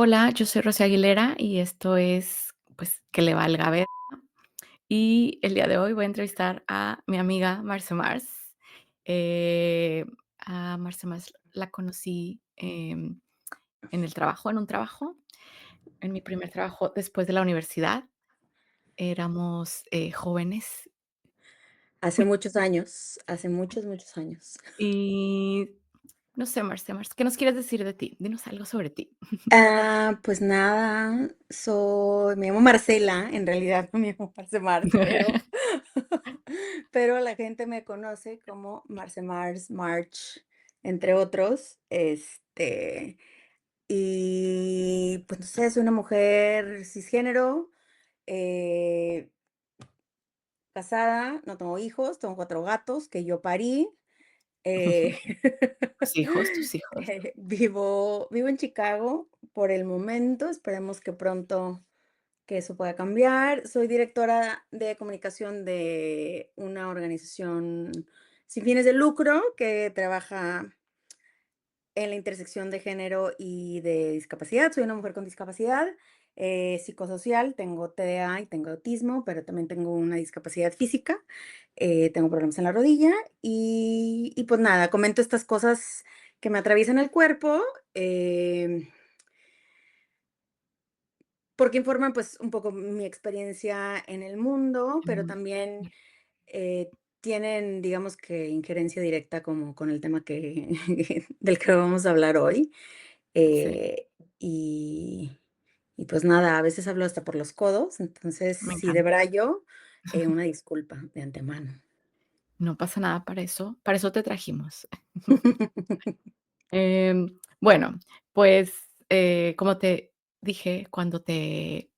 Hola, yo soy Rosy Aguilera y esto es, pues, que le valga ver. Y el día de hoy voy a entrevistar a mi amiga Marce Mars. Eh, a Marce Mars la conocí en el trabajo, en un trabajo, en mi primer trabajo después de la universidad. Éramos jóvenes Hace muchos años, hace muchos, muchos años. y no sé, Marce, ¿qué nos quieres decir de ti? Dinos algo sobre ti. Pues nada, me llamo Marcela, en realidad no me llamo Marce Mars, pero la gente me conoce como Marce Mars, March, entre otros. Y pues no sé, soy una mujer cisgénero, eh, casada, no tengo hijos, tengo 4 gatos que yo parí. Eh, Tus hijos. vivo en Chicago por el momento, esperemos que pronto que eso pueda cambiar. Soy directora de comunicación de una organización sin fines de lucro que trabaja en la intersección de género y de discapacidad. Soy una mujer con discapacidad psicosocial, tengo TDA y tengo autismo, pero también tengo una discapacidad física, tengo problemas en la rodilla y pues nada, comento estas cosas que me atraviesan el cuerpo, em, porque informan pues un poco mi experiencia en el mundo, pero Mm, también eh, tienen, digamos que, injerencia directa como con el tema que, del que vamos a hablar hoy. sí, Eh, y y pues nada, a veces hablo hasta por los codos, entonces, me si encanta. debrayo, una disculpa de antemano. No pasa nada para eso te trajimos. Bueno, pues, como te dije cuando te,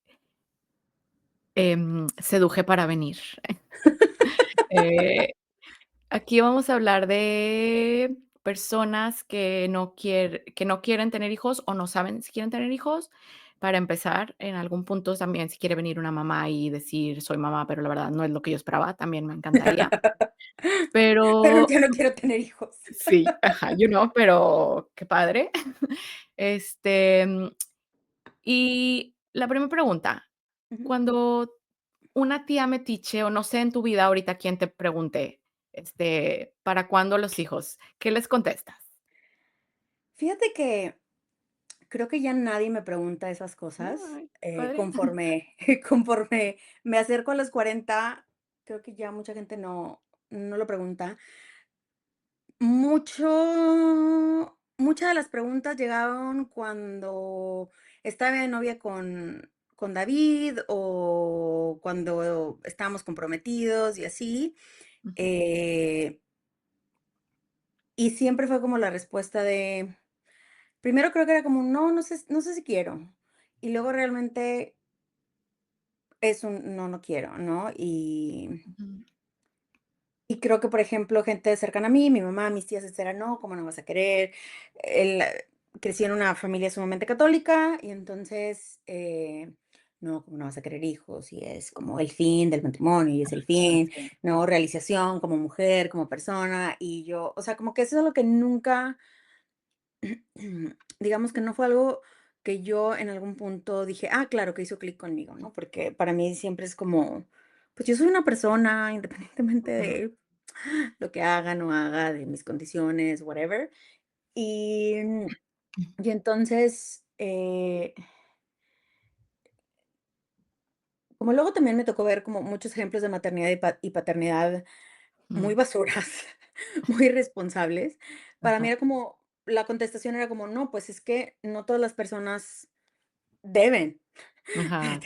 seduje para venir, eh, aquí vamos a hablar de personas que no quieren tener hijos o no saben si quieren tener hijos. Para empezar, en algún punto también si quiere venir una mamá y decir: "Soy mamá, pero la verdad no es lo que yo esperaba", también me encantaría. Pero Pero ya no quiero tener hijos. sí, ajá, pero qué padre. Este, y la primera pregunta, Ujú. cuando una tía metiche, o no sé en tu vida ahorita quién te pregunte, ¿para cuándo los hijos? ¿Qué les contestas? Fíjate que creo que ya nadie me pregunta esas cosas, Ay, padre. conforme conforme me acerco a los 40, creo que ya mucha gente no lo pregunta. Muchas de las preguntas llegaron cuando estaba de novia con David, o cuando estábamos comprometidos y así, Ujú, eh, y siempre fue como la respuesta de primero creo que era como: "No sé si quiero", y luego realmente es un: "No, no quiero", ¿no? ujú, Y creo que, por ejemplo, gente cercana a mí, mi mamá, mis tías, etcétera, no, ¿cómo no vas a querer? El Crecí en una familia sumamente católica y entonces, no, ¿cómo no vas a querer hijos? Y es como el fin del matrimonio, y es el fin, sí, ¿no? Realización como mujer, como persona, y yo, o sea, como que eso es lo que nunca, digamos que no fue algo que yo en algún punto dije: "Ah, claro, que hizo clic conmigo", ¿no? Porque para mí siempre es como, pues yo soy una persona, independientemente ujú, de lo que haga, no haga, de mis condiciones, whatever. Y, y entonces, como luego también me tocó ver como muchos ejemplos de maternidad y paternidad muy mm, basuras, muy irresponsables, para mí ajá, era como, la contestación era como, no, pues es que no todas las personas deben ajá,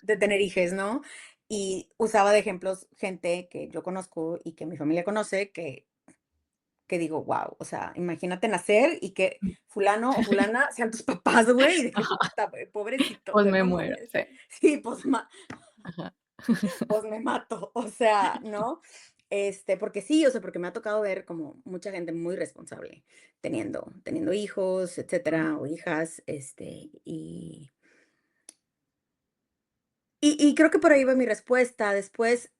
de tener hijes, ¿no? Y usaba de ejemplos gente que yo conozco y que mi familia conoce, que digo: "Guau", o sea, imagínate nacer y que fulano o fulana sean tus papás, güey, y de que ajá, puta, güey, pobrecito, o pues sea, me no muero, mames. sí, Sí, ajá. pues me mato, o sea, ¿no? Porque sí, o sea, porque me ha tocado ver como mucha gente muy responsable teniendo hijos, etcétera, o hijas, y creo que por ahí va mi respuesta. Después,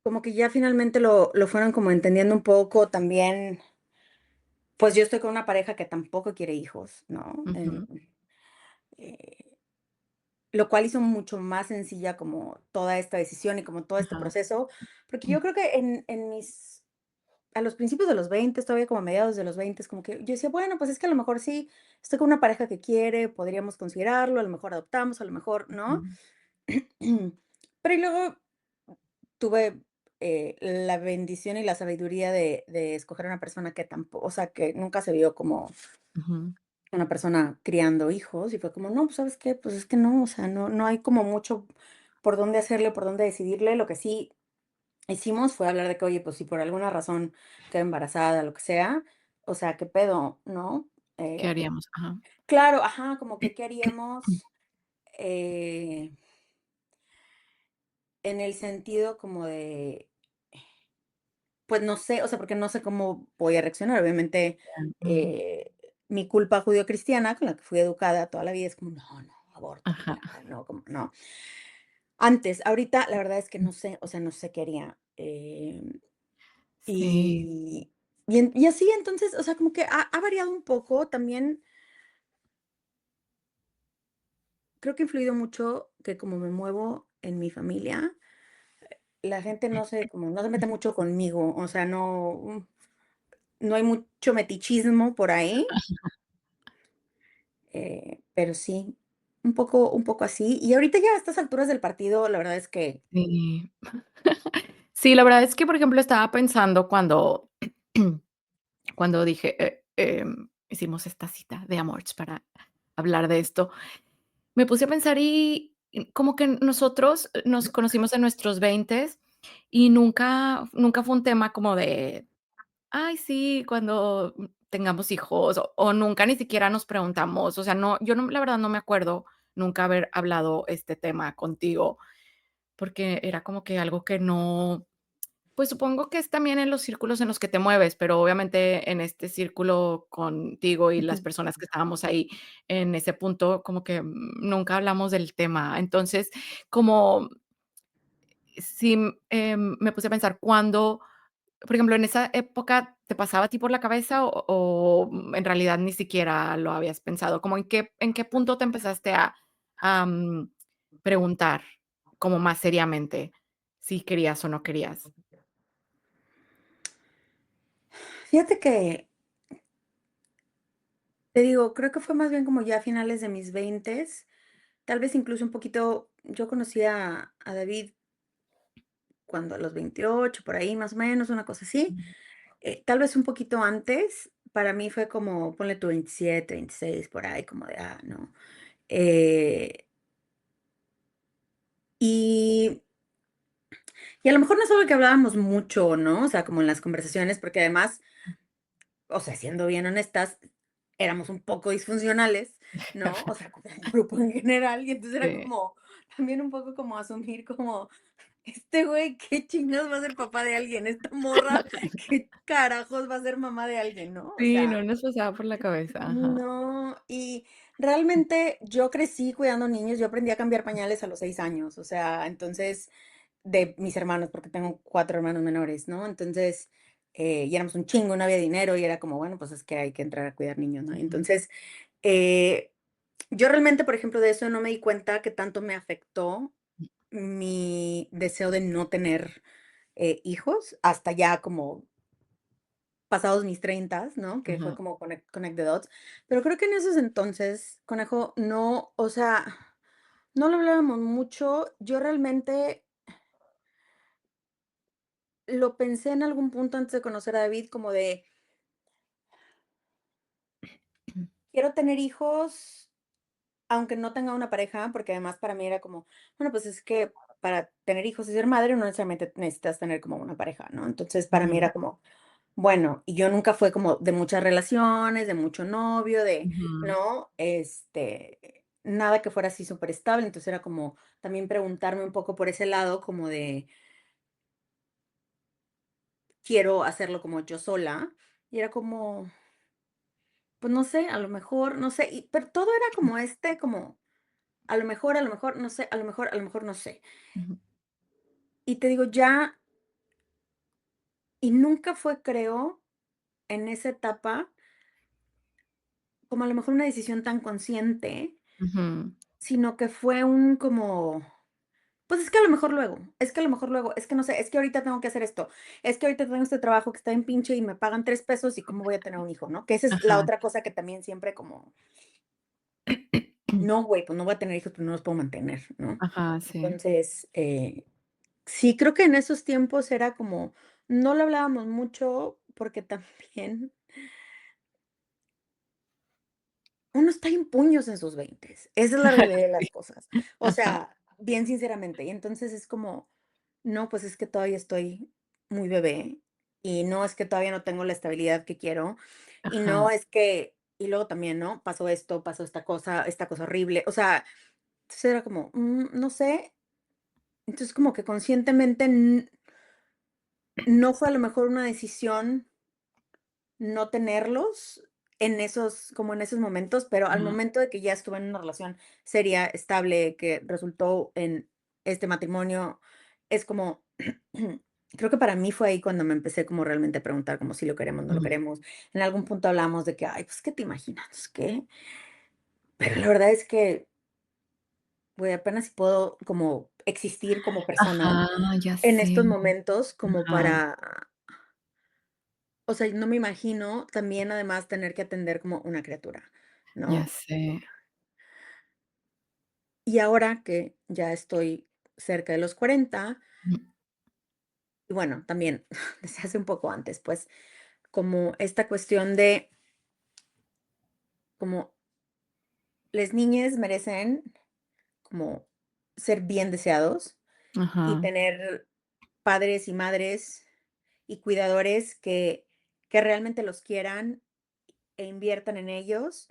como que ya finalmente lo fueron como entendiendo un poco también. pues, yo estoy con una pareja que tampoco quiere hijos, ¿no? Ujú. Eh, lo cual hizo mucho más sencilla como toda esta decisión y como todo este Ajá. proceso, porque Mm, yo creo que en mis a los principios de los 20, todavía como a mediados de los 20, como que yo decía: "Bueno, pues, es que a lo mejor sí, estoy con una pareja que quiere, podríamos considerarlo, a lo mejor adoptamos, a lo mejor no". ujú, Pero y luego tuve, la bendición y la sabiduría de escoger a una persona que tampoco, o sea, que nunca se vio como ujú. una persona criando hijos, y fue como: "No, pues, ¿sabes qué? Pues, es que no, o sea, no hay como mucho por dónde hacerle, por dónde decidirle". Lo que sí hicimos fue hablar de que: "Oye, pues, si por alguna razón queda embarazada, lo que sea, o sea, ¿qué pedo?", ¿no? ¿Qué Eh, haríamos? Ajá. claro, ajá, como que, ¿qué haríamos? Eh, en el sentido como de, pues, no sé, o sea, porque no sé cómo voy a reaccionar. Obviamente, Mm, mi culpa judio-cristiana, con la que fui educada toda la vida, es como: "No, no, aborto, ajá. no, como no". Antes, ahorita la verdad es que no sé, o sea, no sé qué haría. Sí, Y y así, entonces, o sea, como que ha variado un poco. También creo que ha influido mucho que como me muevo en mi familia, la gente no se mete mucho conmigo, o sea, no hay mucho metichismo por ahí, pero sí, un poco así. Y ahorita ya a estas alturas del partido, la verdad es que sí. Sí, la verdad es que, por ejemplo, estaba pensando cuando dije, hicimos esta cita de amores para hablar de esto, me puse a pensar y como que nosotros nos conocimos en nuestros veintes y nunca fue un tema como de: "Ay, sí, cuando tengamos hijos", o nunca ni siquiera nos preguntamos, o sea, no, yo no, la verdad no me acuerdo nunca haber hablado este tema contigo, porque era como que algo que no, pues, supongo que es también en los círculos en los que te mueves, pero obviamente en este círculo contigo y las ujú. personas que estábamos ahí en ese punto, como que, nunca hablamos del tema. Entonces, como sí, me puse a pensar, cuándo, por ejemplo, en esa época, ¿te pasaba a ti por la cabeza o en realidad ni siquiera lo habías pensado? Como, ¿en qué punto te empezaste a, preguntar como más seriamente si querías o no querías? Fíjate que, te digo, creo que fue más bien como ya a finales de mis veintes, tal vez incluso un poquito. Yo conocí a David cuando a los 28 por ahí más o menos, una cosa así. Tal vez un poquito antes, para mí fue como, ponle tú 27, 26 por ahí, como de, no. Eh, y y a lo mejor no es algo que hablábamos mucho, ¿no? O sea, como en las conversaciones, porque además, o sea, siendo bien honestas, éramos un poco disfuncionales, ¿no? O sea, con el grupo en general, y entonces era Sí, como, también un poco como asumir como, este güey, ¿qué chingados va a ser papá de alguien? Esta morra, ¿qué carajos va a ser mamá de alguien, no? O sí, sea, no nos pasaba por la cabeza, ajá. no, y realmente yo crecí cuidando niños. Yo aprendí a cambiar pañales a los 6 años, o sea, entonces, de mis hermanos, porque tengo 4 hermanos menores, ¿no? Entonces, y éramos un chingo, no había dinero, y era como, bueno, pues es que hay que entrar a cuidar niños, ¿no? Ujú, Entonces, eh, yo realmente, por ejemplo, de eso no me di cuenta que tanto me afectó mi deseo de no tener, hijos, hasta ya como pasados mis treintas, ¿no? Que fue ujú, como connect the dots. Pero creo que en esos entonces, conejo, no, o sea, no lo hablábamos mucho. Yo realmente lo pensé en algún punto antes de conocer a David, como de, quiero tener hijos, aunque no tenga una pareja, porque además para mí era como, bueno, pues es que para tener hijos y ser madre no necesariamente necesitas tener como una pareja, ¿no? Entonces para mí ujú, era como, bueno, y yo nunca fue como de muchas relaciones, de mucho novio, ujú, ¿no? Nada que fuera así súper estable. Entonces era como también preguntarme un poco por ese lado, como de, quiero hacerlo como yo sola. Y era como, pues no sé, a lo mejor, no sé, pero todo era como como, a lo mejor, no sé, a lo mejor, no sé. ujú, Y te digo, y nunca fue, creo, en esa etapa. como a lo mejor una decisión tan consciente, Ujú. sino que fue un como, pues es que a lo mejor luego, es que a lo mejor luego, es que no sé, es que ahorita tengo que hacer esto, es que ahorita tengo este trabajo que está en pinche y me pagan 3 pesos y cómo voy a tener un hijo, ¿no? Que esa es la Ajá. otra cosa que también siempre como, no, güey, pues no voy a tener hijos, pues no los puedo mantener, ¿no? Ajá, sí. Entonces, sí, creo que en esos tiempos era como, no lo hablábamos mucho porque también uno está en puños en sus veintes, esa es la realidad de Sí. las cosas. O Ajá, sea, bien sinceramente, y entonces es como, no, pues es que todavía estoy muy bebé, y no es que todavía no tengo la estabilidad que quiero, y no ajá. es que y luego también, ¿no? Pasó esto, pasó esta cosa horrible, o sea, entonces era como, no sé, entonces como que conscientemente no fue a lo mejor una decisión no tenerlos en esos como en esos momentos, pero al Ajá. momento de que ya estuve en una relación seria, estable, que resultó en este matrimonio, es como, creo que para mí fue ahí cuando me empecé como realmente a preguntar como si lo queremos, no lo Mm. queremos. En algún punto hablamos de que: "Ay, pues, ¿qué te imaginas? ¿Qué?". Pero la verdad es que, güey, apenas si puedo como existir como persona Ajá, ya en sé. estos momentos como Ajá, para, o sea, no me imagino también además tener que atender como una criatura, ya ¿no? sé. Y ahora que ya estoy cerca de los 40 Mm. y bueno, también desde hace un poco antes, pues, como esta cuestión de como les niñes merecen como ser bien deseados y Ajá. tener padres y madres y cuidadores que realmente los quieran e inviertan en ellos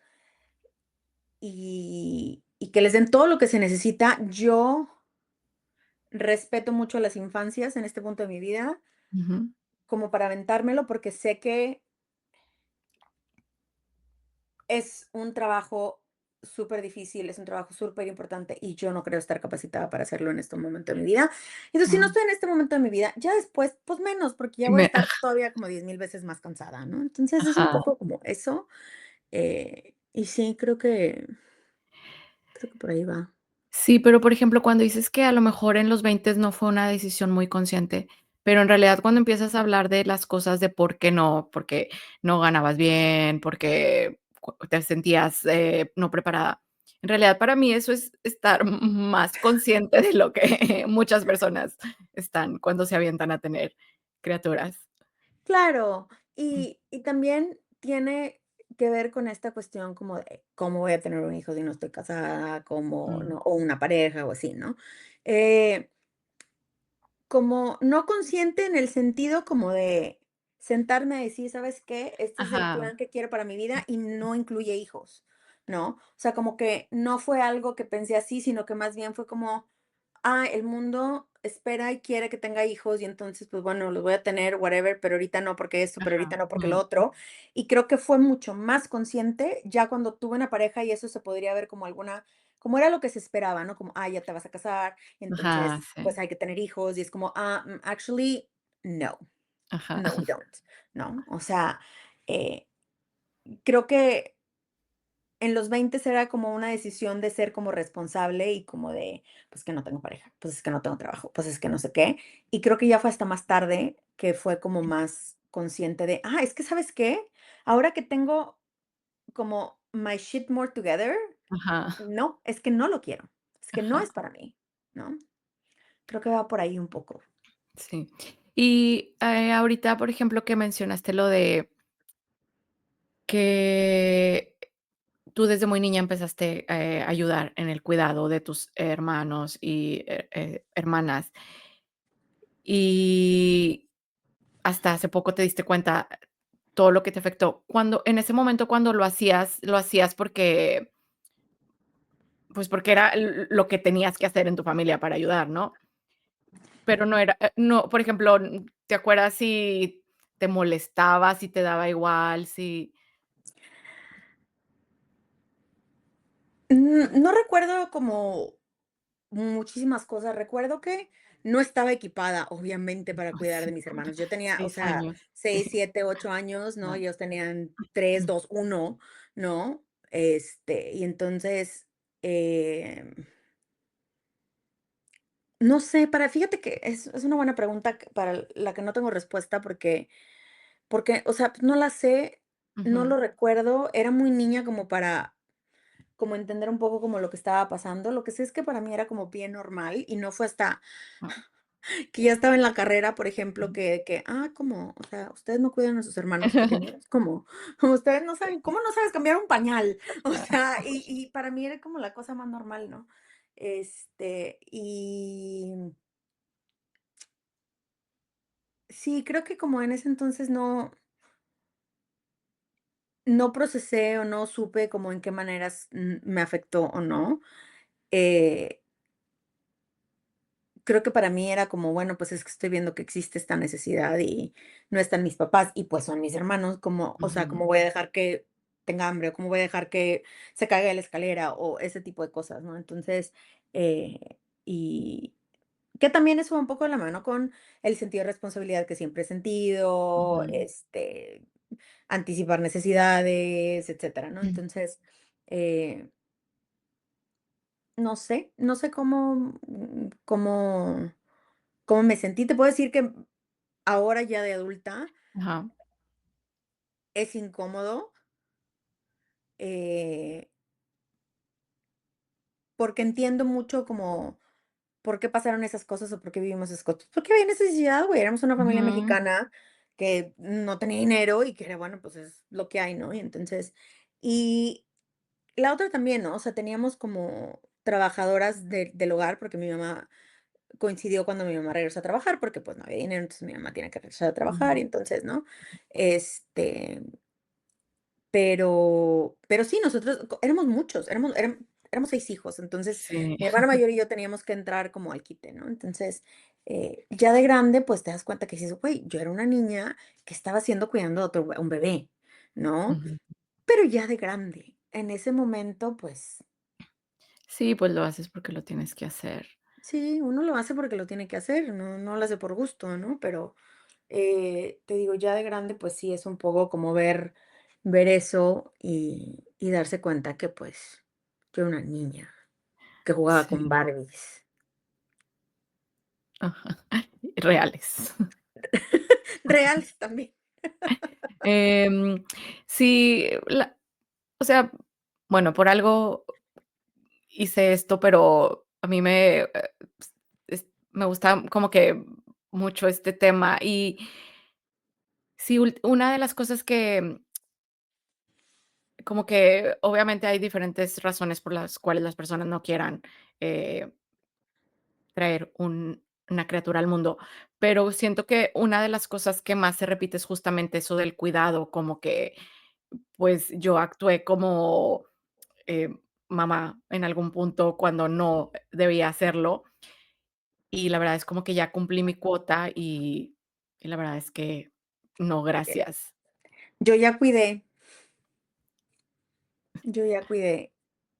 y que les den todo lo que se necesita. Yo respeto mucho a las infancias en este punto de mi vida, Ujú. como para aventármelo, porque sé que es un trabajo súper difícil, es un trabajo súper importante y yo no creo estar capacitada para hacerlo en este momento de mi vida. Entonces, si no Ah, estoy en este momento de mi vida, ya después, pues menos, porque ya voy a me estar todavía como 10,000 veces más cansada, ¿no? Entonces, es un ajá. poco como eso. Y sí, creo que por ahí va. Sí, pero, por ejemplo, cuando dices que a lo mejor en los 20 no fue una decisión muy consciente, pero en realidad cuando empiezas a hablar de las cosas de por qué no, porque no ganabas bien, porque te sentías no preparada. En realidad para mí eso es estar más consciente de lo que muchas personas están cuando se avientan a tener criaturas. Claro, y también tiene que ver con esta cuestión como de cómo voy a tener un hijo si no estoy casada, cómo, Mm, ¿no? O una pareja o así, ¿no? Eh, Como no consciente en el sentido como de sentarme a decir: "¿Sabes qué? Este es el ajá, plan que quiero para mi vida y no incluye hijos", ¿no? O sea, como que no fue algo que pensé así, sino que más bien fue como, el mundo espera y quiere que tenga hijos y entonces, pues bueno, los voy a tener, whatever, pero ahorita no porque esto, pero ahorita ajá, no porque lo otro. Y creo que fue mucho más consciente ya cuando tuve una pareja y eso se podría ver como alguna, como era lo que se esperaba, ¿no? Como, ya te vas a casar, ajá, entonces, sí, pues hay que tener hijos y es como, actually, no, ajá, no, we don't, ¿no? O sea, eh, creo que en los 20 era como una decisión de ser como responsable y como de, pues que no tengo pareja, pues es que no tengo trabajo, pues es que no sé qué. Y creo que ya fue hasta más tarde que fue como más consciente de, es que ¿sabes qué? Ahora que tengo como my shit more together, ajá, no, es que no lo quiero, es que no ajá. es para mí, ¿no? Creo que va por ahí un poco. Sí. Y, ahorita, por ejemplo, que mencionaste lo de que tú desde muy niña empezaste, a ayudar en el cuidado de tus hermanos y, hermanas, y hasta hace poco te diste cuenta todo lo que te afectó. Cuando en ese momento, cuando lo hacías porque, pues, porque era lo que tenías que hacer en tu familia para ayudar, ¿no? Pero no era, no, por ejemplo, ¿te acuerdas si te molestaba, si te daba igual, si No recuerdo como muchísimas cosas. Recuerdo que no estaba equipada, obviamente, para cuidar de sí, mis como hermanos. Yo tenía, o 6 sea, años? 6 Sí. 7 8 años, ¿no? Ajá. Ellos tenían 3 2 1, ¿no? Y entonces, no sé, fíjate que es una buena pregunta para la que no tengo respuesta porque, o sea, no la sé, no Ujú. lo recuerdo, era muy niña como para como entender un poco como lo que estaba pasando. Lo que sé es que para mí era como bien normal y no fue hasta Ah, que ya estaba en la carrera, por ejemplo, ujú. ¿cómo? O sea, ustedes no cuidan a sus hermanos pequeños, ¿cómo? Ustedes no saben, ¿cómo no sabes cambiar un pañal? O sea, y para mí era como la cosa más normal, ¿no? Y sí, creo que como en ese entonces no procesé o no supe como en qué maneras me afectó o no. eh, Creo que para mí era como, bueno, pues es que estoy viendo que existe esta necesidad y no están mis papás y pues son mis hermanos, como, o sea, Ujú. ¿cómo voy a dejar que tenga hambre o cómo voy a dejar que se caiga de la escalera o ese tipo de cosas, ¿no? Entonces, y que también eso va un poco de la mano con el sentido de responsabilidad que siempre he sentido, Ujú. anticipar necesidades, etcétera, ¿no? Mm. Entonces, eh, no sé cómo me sentí. Te puedo decir que ahora ya de adulta Ajá. es incómodo, eh, porque entiendo mucho como por qué pasaron esas cosas o por qué vivimos esas cosas. Porque había necesidad, güey, éramos una familia Ujú. mexicana que no tenía dinero y que era, bueno, pues es lo que hay, ¿no? Y entonces y la otra también, ¿no? O sea, teníamos como trabajadoras del hogar, porque mi mamá coincidió cuando mi mamá regresó a trabajar, porque, pues, no había dinero, entonces mi mamá tiene que regresar a trabajar y Ujú. entonces, ¿no? Este Pero sí, nosotros éramos muchos, éramos 6 hijos, entonces Sí. mi hermana mayor y yo teníamos que entrar como al quite, ¿no? Entonces, ya de grande, pues, te das cuenta que dices: "Güey, yo era una niña que estaba haciendo cuidando a un bebé", ¿no? Ujú. Pero ya de grande, en ese momento, pues, Sí, pues lo haces porque lo tienes que hacer. sí, uno lo hace porque lo tiene que hacer, no lo hace por gusto, ¿no? Pero, te digo, ya de grande, pues sí, es un poco como ver eso y darse cuenta que, pues, yo era una niña que jugaba con Sí. Barbies. Ajá. Reales. Reales también. Em, sí, o sea, bueno, por algo hice esto, pero a mí me gusta como que mucho este tema. Y sí, una de las cosas que como que obviamente hay diferentes razones por las cuales las personas no quieran, eh, traer una criatura al mundo, pero siento que una de las cosas que más se repite es justamente eso del cuidado, como que, pues, yo actué como, eh, mamá en algún punto cuando no debía hacerlo, y la verdad es como que ya cumplí mi cuota y la verdad es que no, Eh, gracias. yo ya cuidé, yo ya cuidé,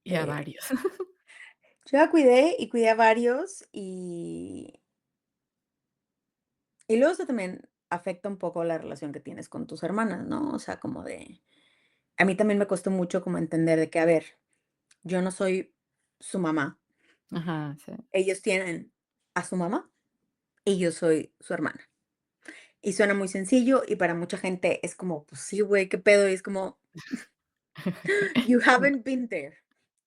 Y a eh, varios. yo ya cuidé y cuidé a varios, y luego eso también afecta un poco la relación que tienes con tus hermanas, ¿no? O sea, como de a mí también me costó mucho como entender de que, a ver, yo no soy su mamá, Ajá, sí. ellos tienen a su mamá y yo soy su hermana. Y suena muy sencillo y para mucha gente es como, pues sí, güey, qué pedo. Y es como, you haven't been there,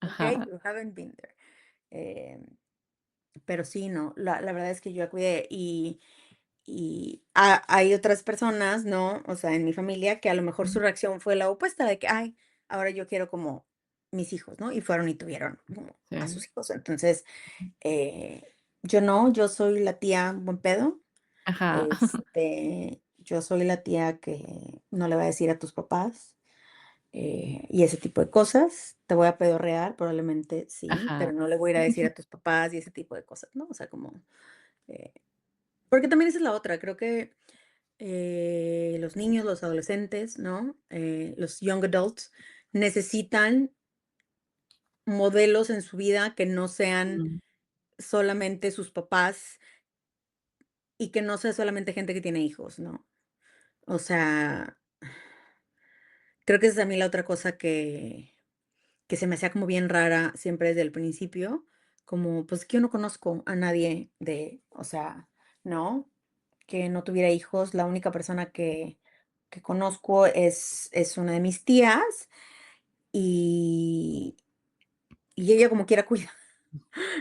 ¿ok? Ajá, You haven't been there. Em, pero sí, no, la verdad es que yo ya cuidé y hay otras personas, ¿no? O sea, en mi familia que a lo mejor su mm, reacción fue la opuesta de que, ay, ahora yo quiero como mis hijos, ¿no? Y fueron y tuvieron como a sí. sus hijos. Entonces, yo no, yo soy la tía buen pedo. Ajá, Yo soy la tía que no le va a decir a tus papás, y ese tipo de cosas. Te voy a pedorrear, probablemente sí, ajá. pero no le voy a ir a decir a tus papás y ese tipo de cosas, ¿no? O sea, como, eh, porque también esa es la otra, creo que los niños, los adolescentes, ¿no? Los young adults necesitan modelos en su vida que no sean Mm, solamente sus papás y que no sea solamente gente que tiene hijos, ¿no? O sea, creo que esa es a mí la otra cosa que que se me hacía como bien rara siempre desde el principio, como, pues, que yo no conozco a nadie de, o sea, ¿no? Que no tuviera hijos. La única persona que conozco es una de mis tías, y y ella como quiera cuida,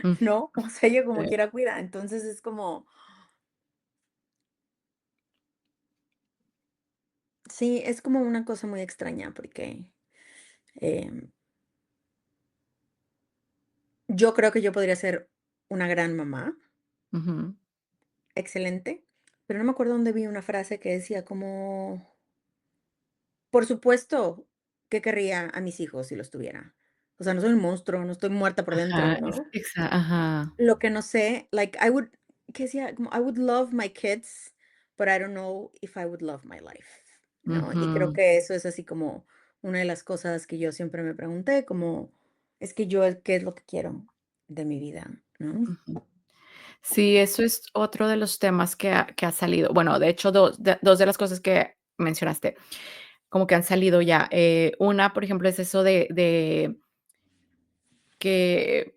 Mm, ¿no? O sea, ella como sí, quiera cuida. Entonces, es como sí, es como una cosa muy extraña porque, em, yo creo que yo podría ser una gran mamá, ujú, excelente, pero no me acuerdo dónde vi una frase que decía como: "Por supuesto que querría a mis hijos si los tuviera". O sea, no soy un monstruo, no estoy muerta por dentro, ajá, ¿no? ajá, Lo que no sé, like, I would ¿qué decía? Como, I would love my kids, but I don't know if I would love my life, ¿no? Y creo ujú, que eso es así como una de las cosas que yo siempre me pregunté, como, es que yo, ¿qué es lo que quiero de mi vida?, ¿no? ujú. Sí, eso es otro de los temas que ha salido. Bueno, de hecho, 2 de las cosas que mencionaste, como que han salido ya. Una, por ejemplo, es eso de que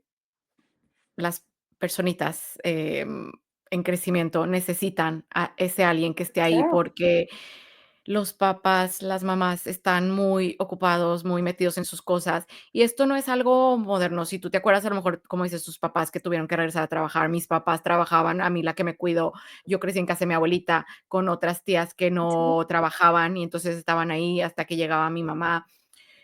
las personitas, en crecimiento necesitan a ese alguien que esté ahí, Claro. porque los papás, las mamás están muy ocupados, muy metidos en sus cosas, y esto no es algo moderno. Si tú te acuerdas, a lo mejor, como dices, tus papás que tuvieron que regresar a trabajar, mis papás trabajaban, a mí la que me cuidó, yo crecí en casa de mi abuelita con otras tías que Sí, no trabajaban y entonces estaban ahí hasta que llegaba mi mamá.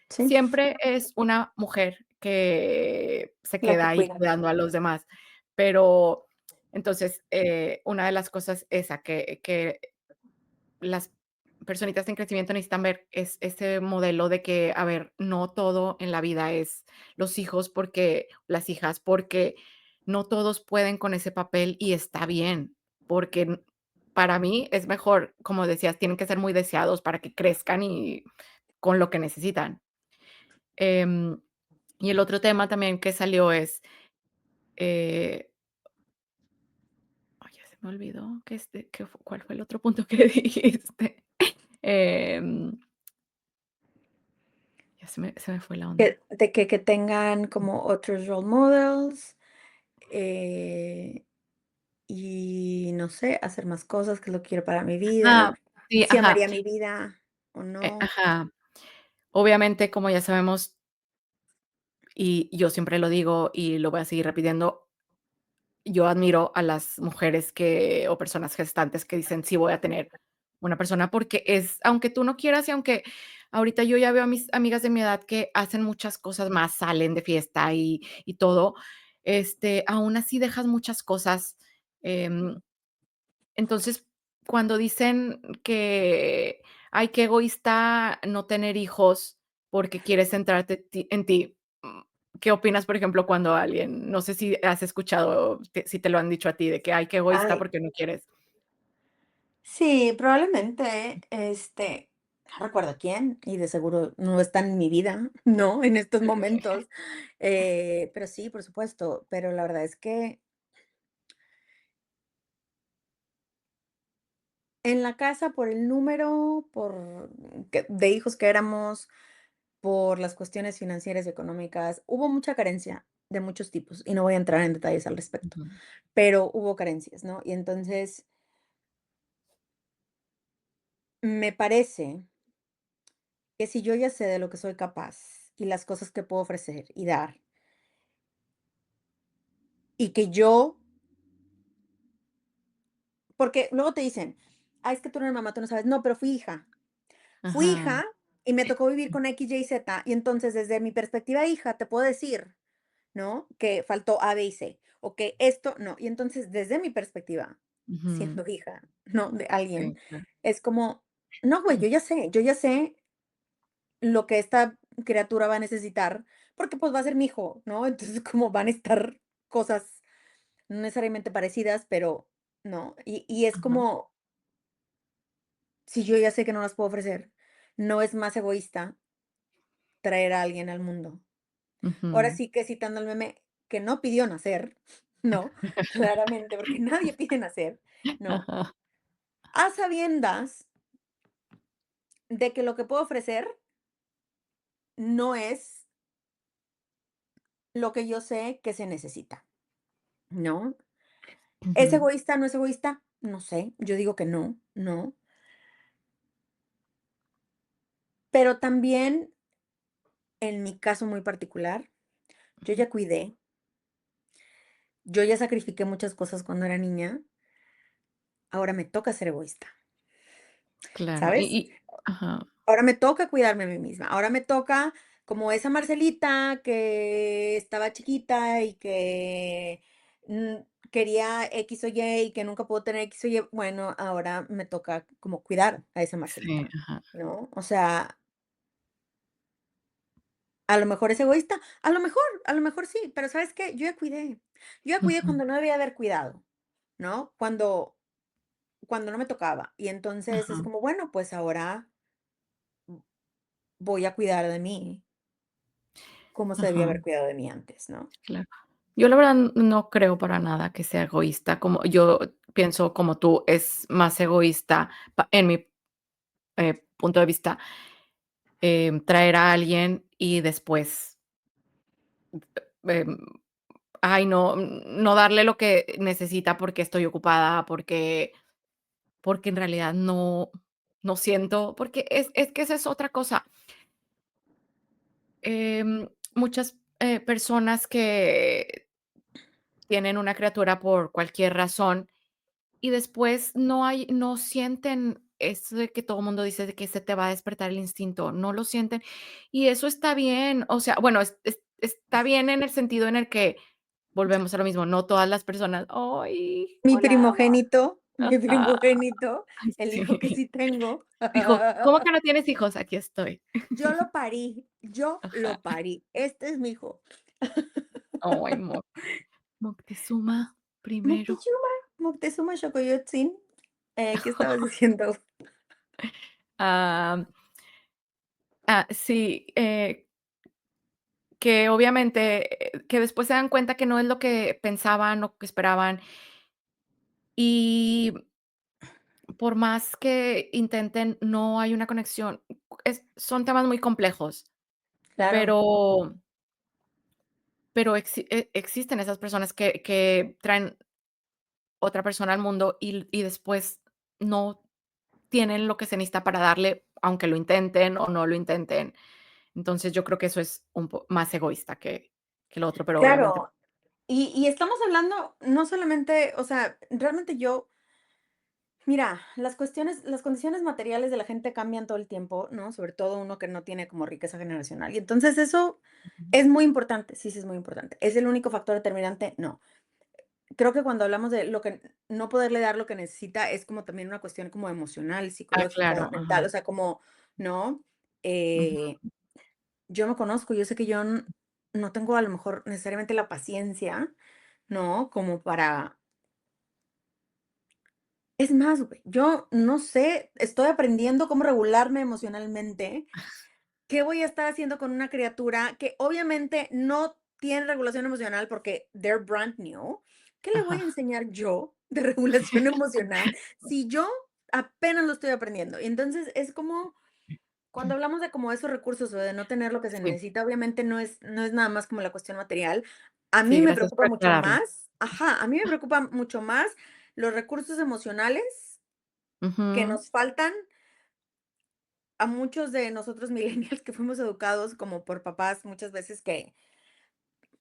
sí, Siempre es una mujer que se la queda que ahí cuida. cuidando a los demás, pero entonces, una de las cosas esa, que las personitas en crecimiento necesitan ver es ese modelo de que, a ver, no todo en la vida es los hijos porque las hijas, porque no todos pueden con ese papel y está bien, porque para mí es mejor, como decías, tienen que ser muy deseados para que crezcan y con lo que necesitan. Em, y el otro tema también que salió es, eh, ay, ya se me olvidó, ¿cuál fue el otro punto que dijiste? Em, ya se me fue la onda. Que tengan como otros role models, eh, y no sé, hacer más cosas, que es lo que quiero para mi Ajá, vida, sí, si ajá, amaría mi vida o no. ajá. Obviamente, como ya sabemos, y yo siempre lo digo y lo voy a seguir repitiendo, yo admiro a las mujeres que o personas gestantes que dicen: "Sí, voy a tener una persona", porque es aunque tú no quieras y aunque ahorita yo ya veo a mis amigas de mi edad que hacen muchas cosas más, salen de fiesta y todo, aún así dejas muchas cosas, entonces, cuando dicen que: "Ay, qué egoísta no tener hijos porque quieres centrarte en ti", ¿qué opinas, por ejemplo, cuando alguien, no sé si has escuchado, si te lo han dicho a ti, de que: "Ay, qué egoísta Ay, porque no quieres"? sí, probablemente, no recuerdo quién, y de seguro no está en mi vida, ¿no? En estos momentos, pero sí, por supuesto, pero la verdad es que en la casa, por el número, de hijos que éramos, por las cuestiones financieras y económicas, hubo mucha carencia de muchos tipos, y no voy a entrar en detalles al respecto, Ujú, pero hubo carencias, ¿no? Y entonces, me parece que si yo ya sé de lo que soy capaz, y las cosas que puedo ofrecer y dar, y que yo porque luego te dicen: "Ay, es que tú no eres mamá, tú no sabes". No, pero fui hija. Fui ajá, hija y me tocó vivir con X, Y, Z, y entonces, desde mi perspectiva de hija, te puedo decir, ¿no? Que faltó A, B y C, o que esto no. Y entonces, desde mi perspectiva, ujú, siendo hija, ¿no? De alguien, sí, claro, es como, no, güey, yo ya sé lo que esta criatura va a necesitar, porque pues va a ser mi hijo, ¿no? Entonces, como van a estar cosas no necesariamente parecidas, pero, ¿no? Y es ajá, como, si yo ya sé que no las puedo ofrecer, no es más egoísta traer a alguien al mundo. Ahora ujú, sí que citando al meme, que no pidió nacer, ¿no? Claramente, porque nadie pide nacer, ¿no? ajá, A sabiendas de que lo que puedo ofrecer no es lo que yo sé que se necesita, ¿no? ¿Es Ujú, egoísta, no es egoísta? No sé, yo digo que no, no, pero también, en mi caso muy particular, yo ujú. ya cuidé, yo ya sacrifiqué muchas cosas cuando era niña, ahora me toca ser egoísta, Claro, ¿sabes? ajá, Ahora me toca cuidarme a mí misma, ahora me toca como esa Marcelita que estaba chiquita y que, mm, quería X o Y y que nunca pudo tener X o Y, bueno, ahora me toca como cuidar a esa sí, Marcelita, ajá, ¿no? O sea, a lo mejor es egoísta, a lo mejor sí, pero ¿sabes qué? Yo ya cuidé ujú, cuando no debía haber cuidado, ¿no? Cuando no me tocaba. Y entonces es ajá, como, bueno, pues ahora voy a cuidar de mí como se debía ajá, haber cuidado de mí antes, ¿no? claro. Yo la verdad no creo para nada que sea egoísta, como yo pienso como tú, es más egoísta, en mi, punto de vista, traer a alguien y después, em, ay, no darle lo que necesita porque estoy ocupada, porque en realidad no siento, porque es que esa es otra cosa. Muchas, personas que tienen una criatura por cualquier razón y después no sienten eso de que todo el mundo dice de que se te va a despertar el instinto, no lo sienten, y eso está bien, o sea, bueno, está bien en el sentido en el que volvemos a lo mismo, no todas las personas: "Ay, hola". Mi Ajá. primogénito, Ay, el sí. hijo que sí tengo, Dijo: "¿Cómo que no tienes hijos? Aquí estoy". yo Ajá. lo parí, este es mi hijo. Ay, Moctezuma primero. Moctezuma, Moctezuma Xocoyotzin, ¿qué estabas diciendo? Ah, sí, que obviamente, que después se dan cuenta que no es lo que pensaban o que esperaban, y por más que intenten, no hay una conexión. Son temas muy complejos, Claro, pero existen esas personas que traen otra persona al mundo y después no tienen lo que se necesita para darle, aunque lo intenten o no lo intenten. Entonces, yo creo que eso es un más egoísta que lo otro, pero obviamente claro. Y estamos hablando no solamente, o sea, realmente yo mira, las condiciones materiales de la gente cambian todo el tiempo, ¿no? Sobre todo uno que no tiene como riqueza generacional. Y entonces eso ujú. es muy importante, sí, sí es muy importante. ¿Es el único factor determinante? No. Creo que cuando hablamos de lo que no poderle dar lo que necesita, es como también una cuestión como emocional, Ah, psicológica, claro, mental, ajá. o sea, como, ¿no? Ujú, Eh, yo me conozco, yo sé que yo no tengo a lo mejor necesariamente la paciencia, ¿no? Como para es más, güey, yo no sé, estoy aprendiendo cómo regularme emocionalmente. ¿Qué voy a estar haciendo con una criatura que obviamente no tiene regulación emocional porque they're brand new? ¿Qué le voy a ajá. enseñar yo de regulación emocional si yo apenas lo estoy aprendiendo? Y entonces es como cuando hablamos de como esos recursos o de no tener lo que se Sí, necesita, obviamente no es nada más como la cuestión material. A mí sí, me gracias preocupa por mucho aclararlo. más, ajá, a mí me preocupa mucho más los recursos emocionales que Ujú, nos faltan a muchos de nosotros millennials que fuimos educados como por papás muchas veces que,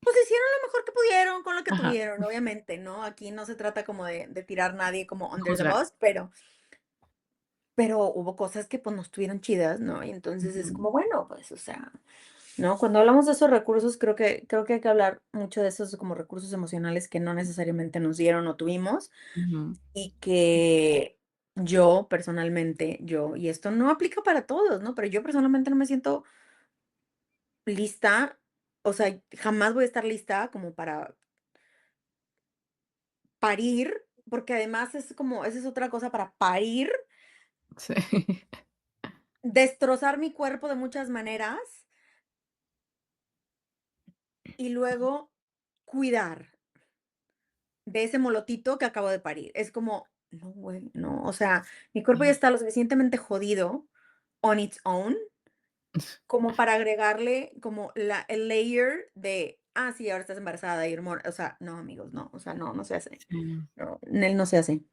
pues, hicieron lo mejor que pudieron con lo que ajá, tuvieron, obviamente, ¿no? Aquí no se trata como de tirar nadie como under the juzgar. bus, pero hubo cosas que, pues, no estuvieron chidas, ¿no? Y entonces es Ujú, como, bueno, pues, o sea, ¿no? Cuando hablamos de esos recursos, creo que hay que hablar mucho de esos como recursos emocionales que no necesariamente nos dieron o tuvimos, ujú. y que yo personalmente, y esto no aplica para todos, ¿no? Pero yo personalmente no me siento lista, o sea, jamás voy a estar lista como para parir, porque además es como, esa es otra cosa para parir, Sí. destrozar mi cuerpo de muchas maneras y luego cuidar de ese molotito que acabo de parir. Es como, no, güey, no, o sea, mi cuerpo ya Sí. está lo suficientemente jodido on its own como para agregarle como el layer de ah, sí, ahora estás embarazada y hormona, o sea, no, amigos, no, o sea, no, no se hace. Sí, No, él no se hace.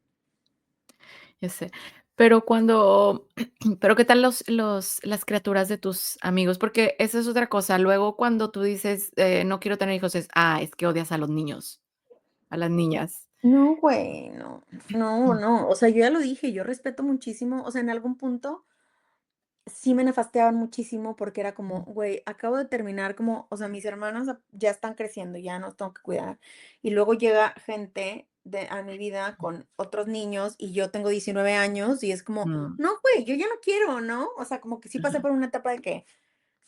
ya sé. Pero cuando pero, ¿qué tal los las criaturas de tus amigos? Porque esa es otra cosa. Luego, cuando tú dices, no quiero tener hijos, es que odias a los niños, a las niñas. No, güey, no, no, Mm, no, o sea, yo ya lo dije, yo respeto muchísimo, o sea, en algún punto sí me nefasteaban muchísimo porque era como, güey, acabo de terminar como, o sea, mis hermanas ya están creciendo, ya nos tengo que cuidar. Y luego llega gente a mi vida con otros niños y yo tengo 19 años y es como, mm, no, güey, yo ya no quiero, ¿no? O sea, como que sí pasé ajá, por una etapa de que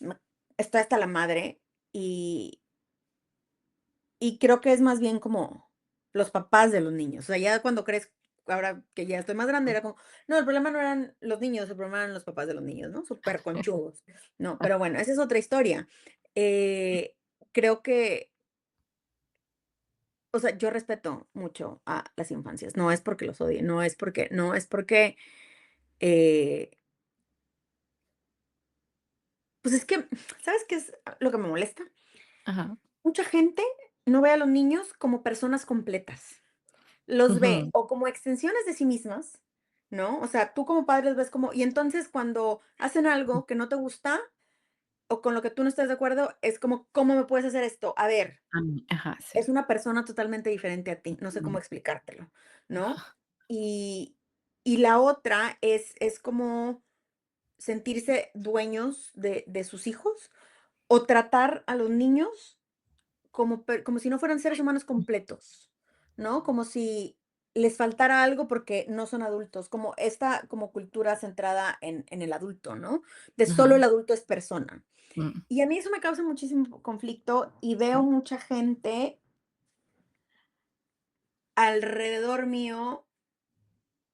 me- estoy hasta la madre y, y creo que es más bien como los papás de los niños. O sea, ya cuando crees, ahora que ya estoy más grande, era como, no, el problema no eran los niños, el problema eran los papás de los niños, ¿no? Súper conchudos. No, pero bueno, esa es otra historia. Eh, creo que, o sea, yo respeto mucho a las infancias. No es porque los odie, no es porque, eh, pues es que, ¿sabes qué es lo que me molesta? ajá, Mucha gente no ve a los niños como personas completas. Los ve ujú, o como extensiones de sí mismas, ¿no? O sea, tú como padre los ves como y entonces cuando hacen algo que no te gusta o con lo que tú no estás de acuerdo, es como, ¿cómo me puedes hacer esto? A ver, ajá, sí, es una persona totalmente diferente a ti, no sé mm, cómo explicártelo, ¿no? Y y la otra es como sentirse dueños de sus hijos o tratar a los niños como si no fueran seres humanos completos, ¿no? Como si les faltara algo porque no son adultos, como esta como cultura centrada en el adulto, ¿no? De solo ajá, el adulto es persona. mm, Y a mí eso me causa muchísimo conflicto y veo sí, mucha gente alrededor mío,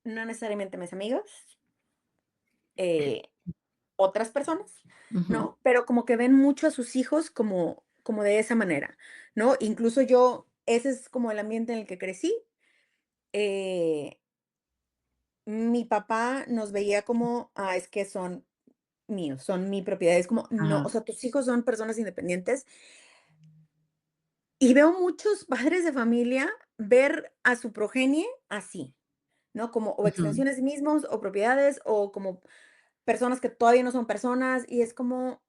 no necesariamente mis amigas, eh, otras personas, ujú, ¿no? Pero como que ven mucho a sus hijos como de esa manera, ¿no? Incluso yo, ese es como el ambiente en el que crecí. eh, Mi papá nos veía como, ah, es que son míos, son mi propiedad. Es como, no, o ajá, sea, tus hijos son personas independientes. Y veo muchos padres de familia ver a su progenie así, ¿no? Como o ujú, extensiones mismos o propiedades o como personas que todavía no son personas. Y es como,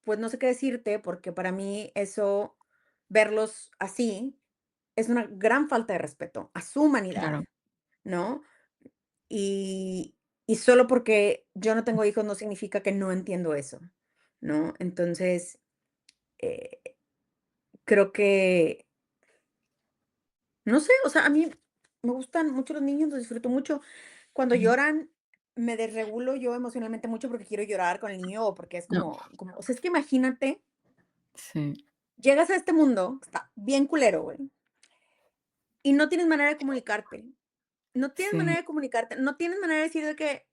pues no sé qué decirte, porque para mí eso, verlos así, es una gran falta de respeto a su humanidad, claro, ¿no? Y y solo porque yo no tengo hijos no significa que no entiendo eso, ¿no? Entonces, eh, creo que, no sé, o sea, a mí me gustan mucho los niños, los disfruto mucho. Cuando ujú, lloran, me desregulo yo emocionalmente mucho porque quiero llorar con el niño o porque es no, o sea, es que imagínate, sí, llegas a este mundo, está bien culero, güey, y no tienes manera de comunicarte. No tienes sí, manera de comunicarte, no tienes manera de decir de que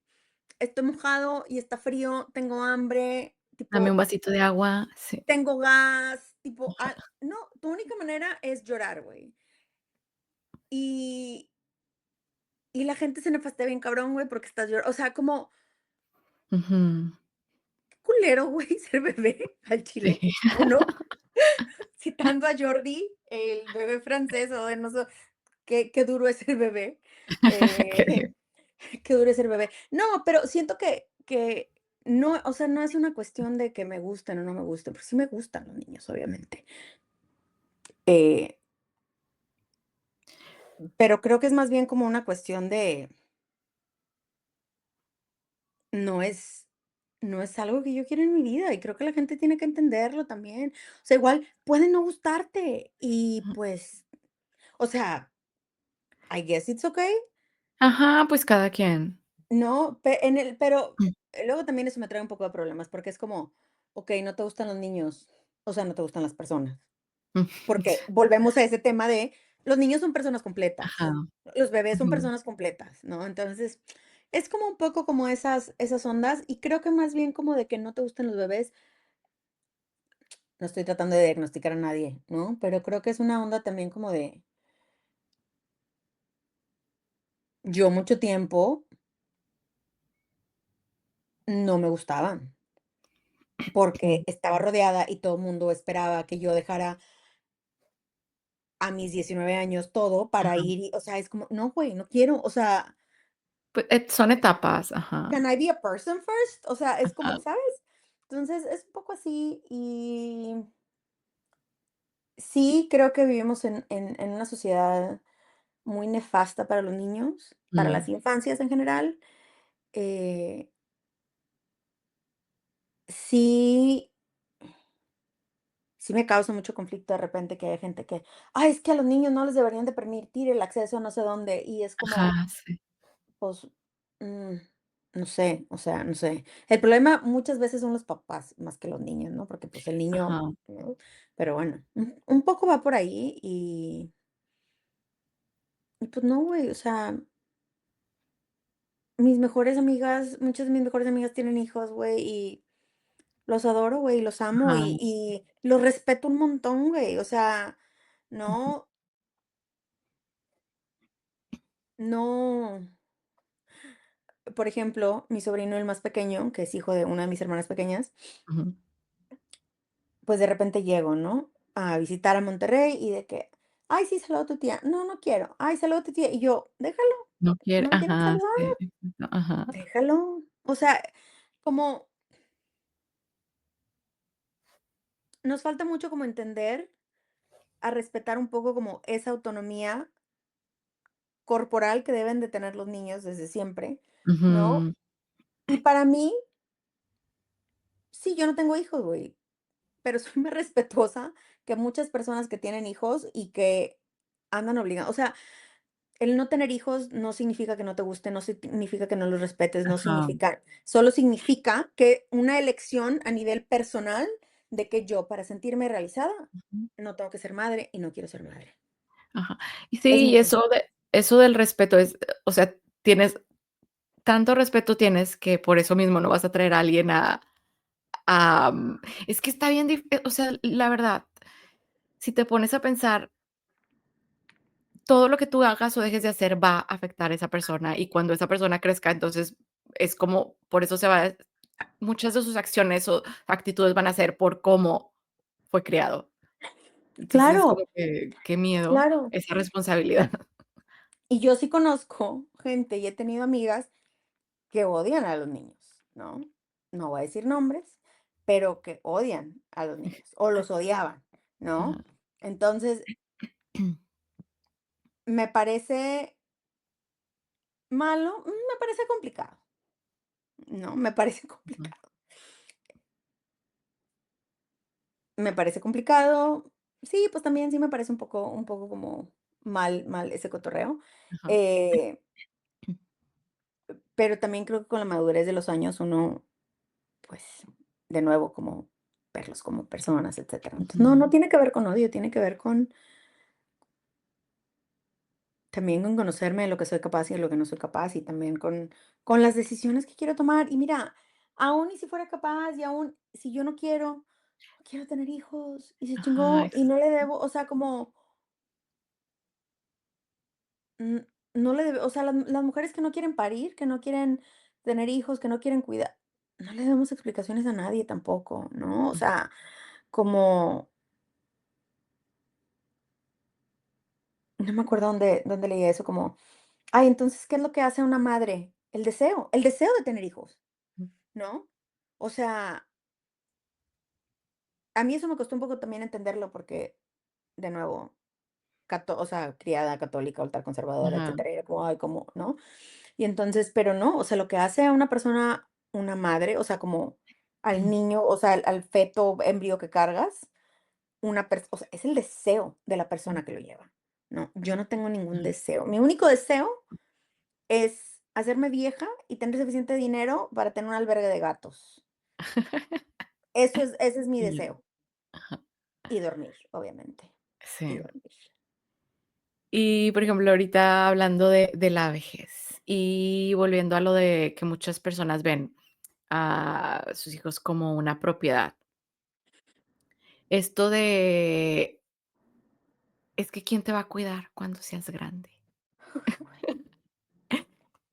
estoy mojado y está frío, tengo hambre, dame un tipo, vasito de agua, sí, tengo gas, tipo, ajá, no, tu única manera es llorar, güey. Y, y la gente se nefastea bien cabrón, güey, porque estás llorando. O sea, como ujú, qué culero, güey, ser bebé al chile. sí, Uno, citando a Jordi, el bebé francés, o de no sé, qué duro es el bebé. qué Eh, bien, qué duro es el bebé. No, pero siento que no, o sea, no es una cuestión de que me gusten o no me gusten, pero sí me gustan los niños, obviamente. Eh, pero creo que es más bien como una cuestión de no es no es algo que yo quiero en mi vida, y creo que la gente tiene que entenderlo también. O sea, igual puede no gustarte y, ujú, pues, o sea, I guess it's okay, ajá, pues cada quien, ¿no? Pero mm, luego también eso me trae un poco de problemas, porque es como, okey, no te gustan los niños, o sea, no te gustan las personas. mm, Porque volvemos a ese tema de los niños son personas ajá, completas, los bebés son ujú, personas completas, ¿no? Entonces, es como un poco como esas ondas, y creo que más bien como de que no te gustan los bebés, no estoy tratando de diagnosticar a nadie, ¿no? Pero creo que es una onda también como de yo mucho tiempo no me gustaban, porque Mm, estaba rodeada y todo el mundo esperaba que yo dejara a mis 19 años todo para ajá. ir y, o sea, es como, no, güey, no quiero, o sea, Son etapas, ajá, can I be a person first? O sea, es como, ajá, ¿sabes? Entonces, es un poco así y sí, creo que vivimos en una sociedad muy nefasta para los niños, para las mm, infancias en general. Eh, sí, sí me causa mucho conflicto de repente que haya gente que, ay, es que a los niños no les deberían de permitir el acceso a no sé dónde, y es como, ajá, sí, pues, mm, no sé, o sea, no sé. El problema muchas veces son los papás más que los niños, ¿no? Porque pues el niño, ajá, ¿no? Pero bueno, un poco va por ahí y pues no, güey, o sea, mis mejores amigas, muchas de mis mejores amigas tienen hijos, güey, y los adoro, güey, los amo ajá, y los respeto un montón, güey. O sea, ujú, no, no, por ejemplo, mi sobrino, el más pequeño, que es hijo de una de mis hermanas pequeñas, ujú. pues de repente llego, ¿no? A visitar a Monterrey y de que, ay, sí, saludo a tu tía. No, no quiero. Ay, saludo a tu tía. Y yo, déjalo, No quiere, no me tiene que ajá, saludar, sí, exacto, ajá, déjalo. O sea, como nos falta mucho como entender a respetar un poco como esa autonomía corporal que deben de tener los niños desde siempre, ¿no? ujú, Y para mí, sí, yo no tengo hijos, güey, pero soy más respetuosa que muchas personas que tienen hijos y que andan obligados. O sea, el no tener hijos no significa que no te guste, no significa que no los respetes, no ajá, significa, solo significa que una elección a nivel personal de que yo, para sentirme realizada, ujú, no tengo que ser madre y no quiero ser madre. ajá. Y Es sí, mi y punto. eso del respeto es, o sea, tienes tanto respeto tienes que por eso mismo no vas a traer a alguien es que está bien o sea, la verdad, si te pones a pensar, todo lo que tú hagas o dejes de hacer va a afectar a esa persona, y cuando esa persona crezca, entonces es como por eso se va muchas de sus acciones o actitudes van a ser por cómo fue criado. Entonces, es como Claro, que qué miedo claro. esa responsabilidad. Y yo sí conozco gente y he tenido amigas que odian a los niños, ¿no? No voy a decir nombres, pero que odian a los niños o los odiaban, Ajá. ¿no? Entonces, me parece malo, me parece complicado, ¿no? Me parece Ujú. complicado. Me parece complicado. Sí, pues también sí me parece un poco como mal ese cotorreo. Ajá. Eh, pero también creo que con la madurez de los años uno, pues, de nuevo, como verlos como personas, etcétera. Entonces, no, no Ujú. tiene que ver con odio, tiene que ver con también con conocerme de lo que soy capaz y de lo que no soy capaz, y también con las decisiones que quiero tomar. Y mira, aún y si fuera capaz, y aún si yo no quiero tener hijos, y se Ajá, chingó, y no le debo, o sea, como, no le debo, o sea, las mujeres que no quieren parir, que no quieren tener hijos, que no quieren cuidar, no le demos explicaciones a nadie tampoco, ¿no? O sea, como, no me acuerdo dónde leí eso, como, ay, entonces, ¿qué es lo que hace una madre? El deseo de tener hijos, ¿no? O sea, a mí eso me costó un poco también entenderlo porque, de nuevo, o sea, criada católica, ultraconservadora, ajá, etcétera, y era como, ay, ¿cómo, no? Y entonces, pero no, o sea, lo que hace a una persona, una madre, o sea, como al niño, o sea, al feto, embrión que cargas, o sea, es el deseo de la persona que lo lleva, ¿no? Yo no tengo ningún ajá. deseo. Mi único deseo es hacerme vieja y tener suficiente dinero para tener un albergue de gatos. Ese es mi Y ya, deseo. ajá, Y dormir, obviamente. Y sí. dormir. Y, por ejemplo, ahorita hablando de la vejez y volviendo a lo de que muchas personas ven a sus hijos como una propiedad. Esto de, es que ¿quién te va a cuidar cuando seas grande?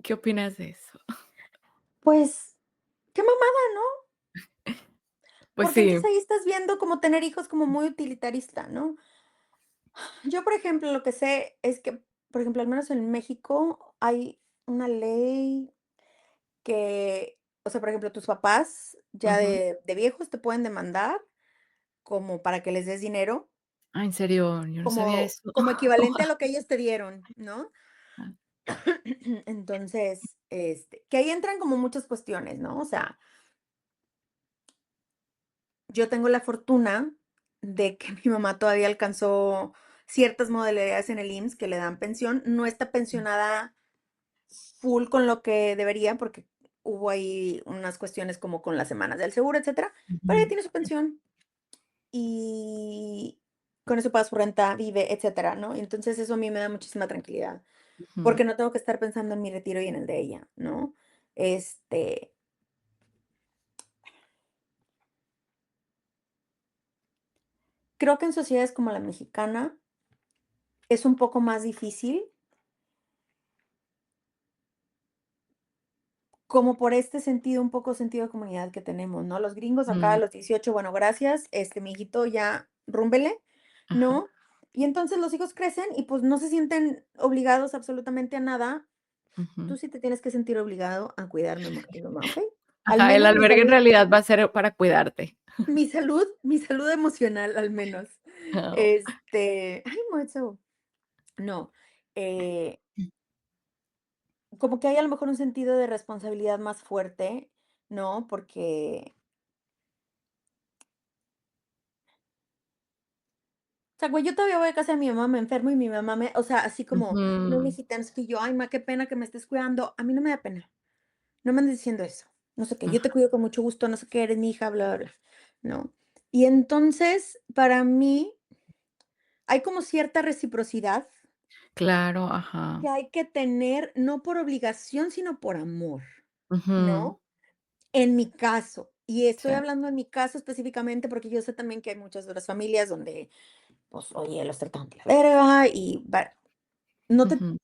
¿Qué opinas de eso? Pues, qué mamada, ¿no? Pues porque sí. entonces ahí estás viendo como tener hijos como muy utilitarista, ¿no? Yo, por ejemplo, lo que sé es que, por ejemplo, al menos en México hay una ley que, o sea, por ejemplo, tus papás ya Ujú. de viejos te pueden demandar como para que les des dinero, Ah, ¿en serio? Yo no sabía como eso. como equivalente Guau. a lo que ellos te dieron, ¿no? Ah, Entonces, que ahí entran como muchas cuestiones, ¿no? O sea, yo tengo la fortuna de que mi mamá todavía alcanzó ciertas modalidades en el IMSS que le dan pensión. No está pensionada full con lo que debería, porque hubo ahí unas cuestiones como con las semanas del seguro, etcétera, pero ella ujú, tiene su pensión y con eso paga su renta, vive, etcétera, ¿no? Entonces eso a mí me da muchísima tranquilidad, ujú. porque no tengo que estar pensando en mi retiro y en el de ella, ¿no? Este, creo que en sociedades como la mexicana es un poco más difícil, como por este sentido, un poco sentido de comunidad que tenemos, ¿no? Los gringos acá a Mm, los 18, bueno, gracias, mi hijito ya rúmbele, ajá, ¿no? Y entonces los hijos crecen y pues no se sienten obligados absolutamente a nada. Tú ujú. sí te tienes que sentir obligado a cuidar mi mamá, ¿ok? Al Ajá, el menos albergue en realidad va a ser para cuidarte. mi salud emocional al menos. Oh, Ay, Mozo. No, eh, como que hay a lo mejor un sentido de responsabilidad más fuerte, ¿no? Porque o sea, güey, yo todavía voy a casa de mi mamá, me enfermo y mi mamá o sea, así como, no, ujú, mijita, es que yo, ay, ma, qué pena que me estés cuidando. A mí no me da pena, no me andes diciendo eso. No sé qué, yo te ajá, cuido con mucho gusto, no sé qué, eres mi hija, bla, bla, bla, ¿no? Y entonces, para mí, hay como cierta reciprocidad claro, ajá, que hay que tener, no por obligación, sino por amor, ujú, ¿no? En mi caso, y estoy sí, hablando en mi caso específicamente porque yo sé también que hay muchas otras familias donde, pues, oye, los tratan de la verga y no te ujú,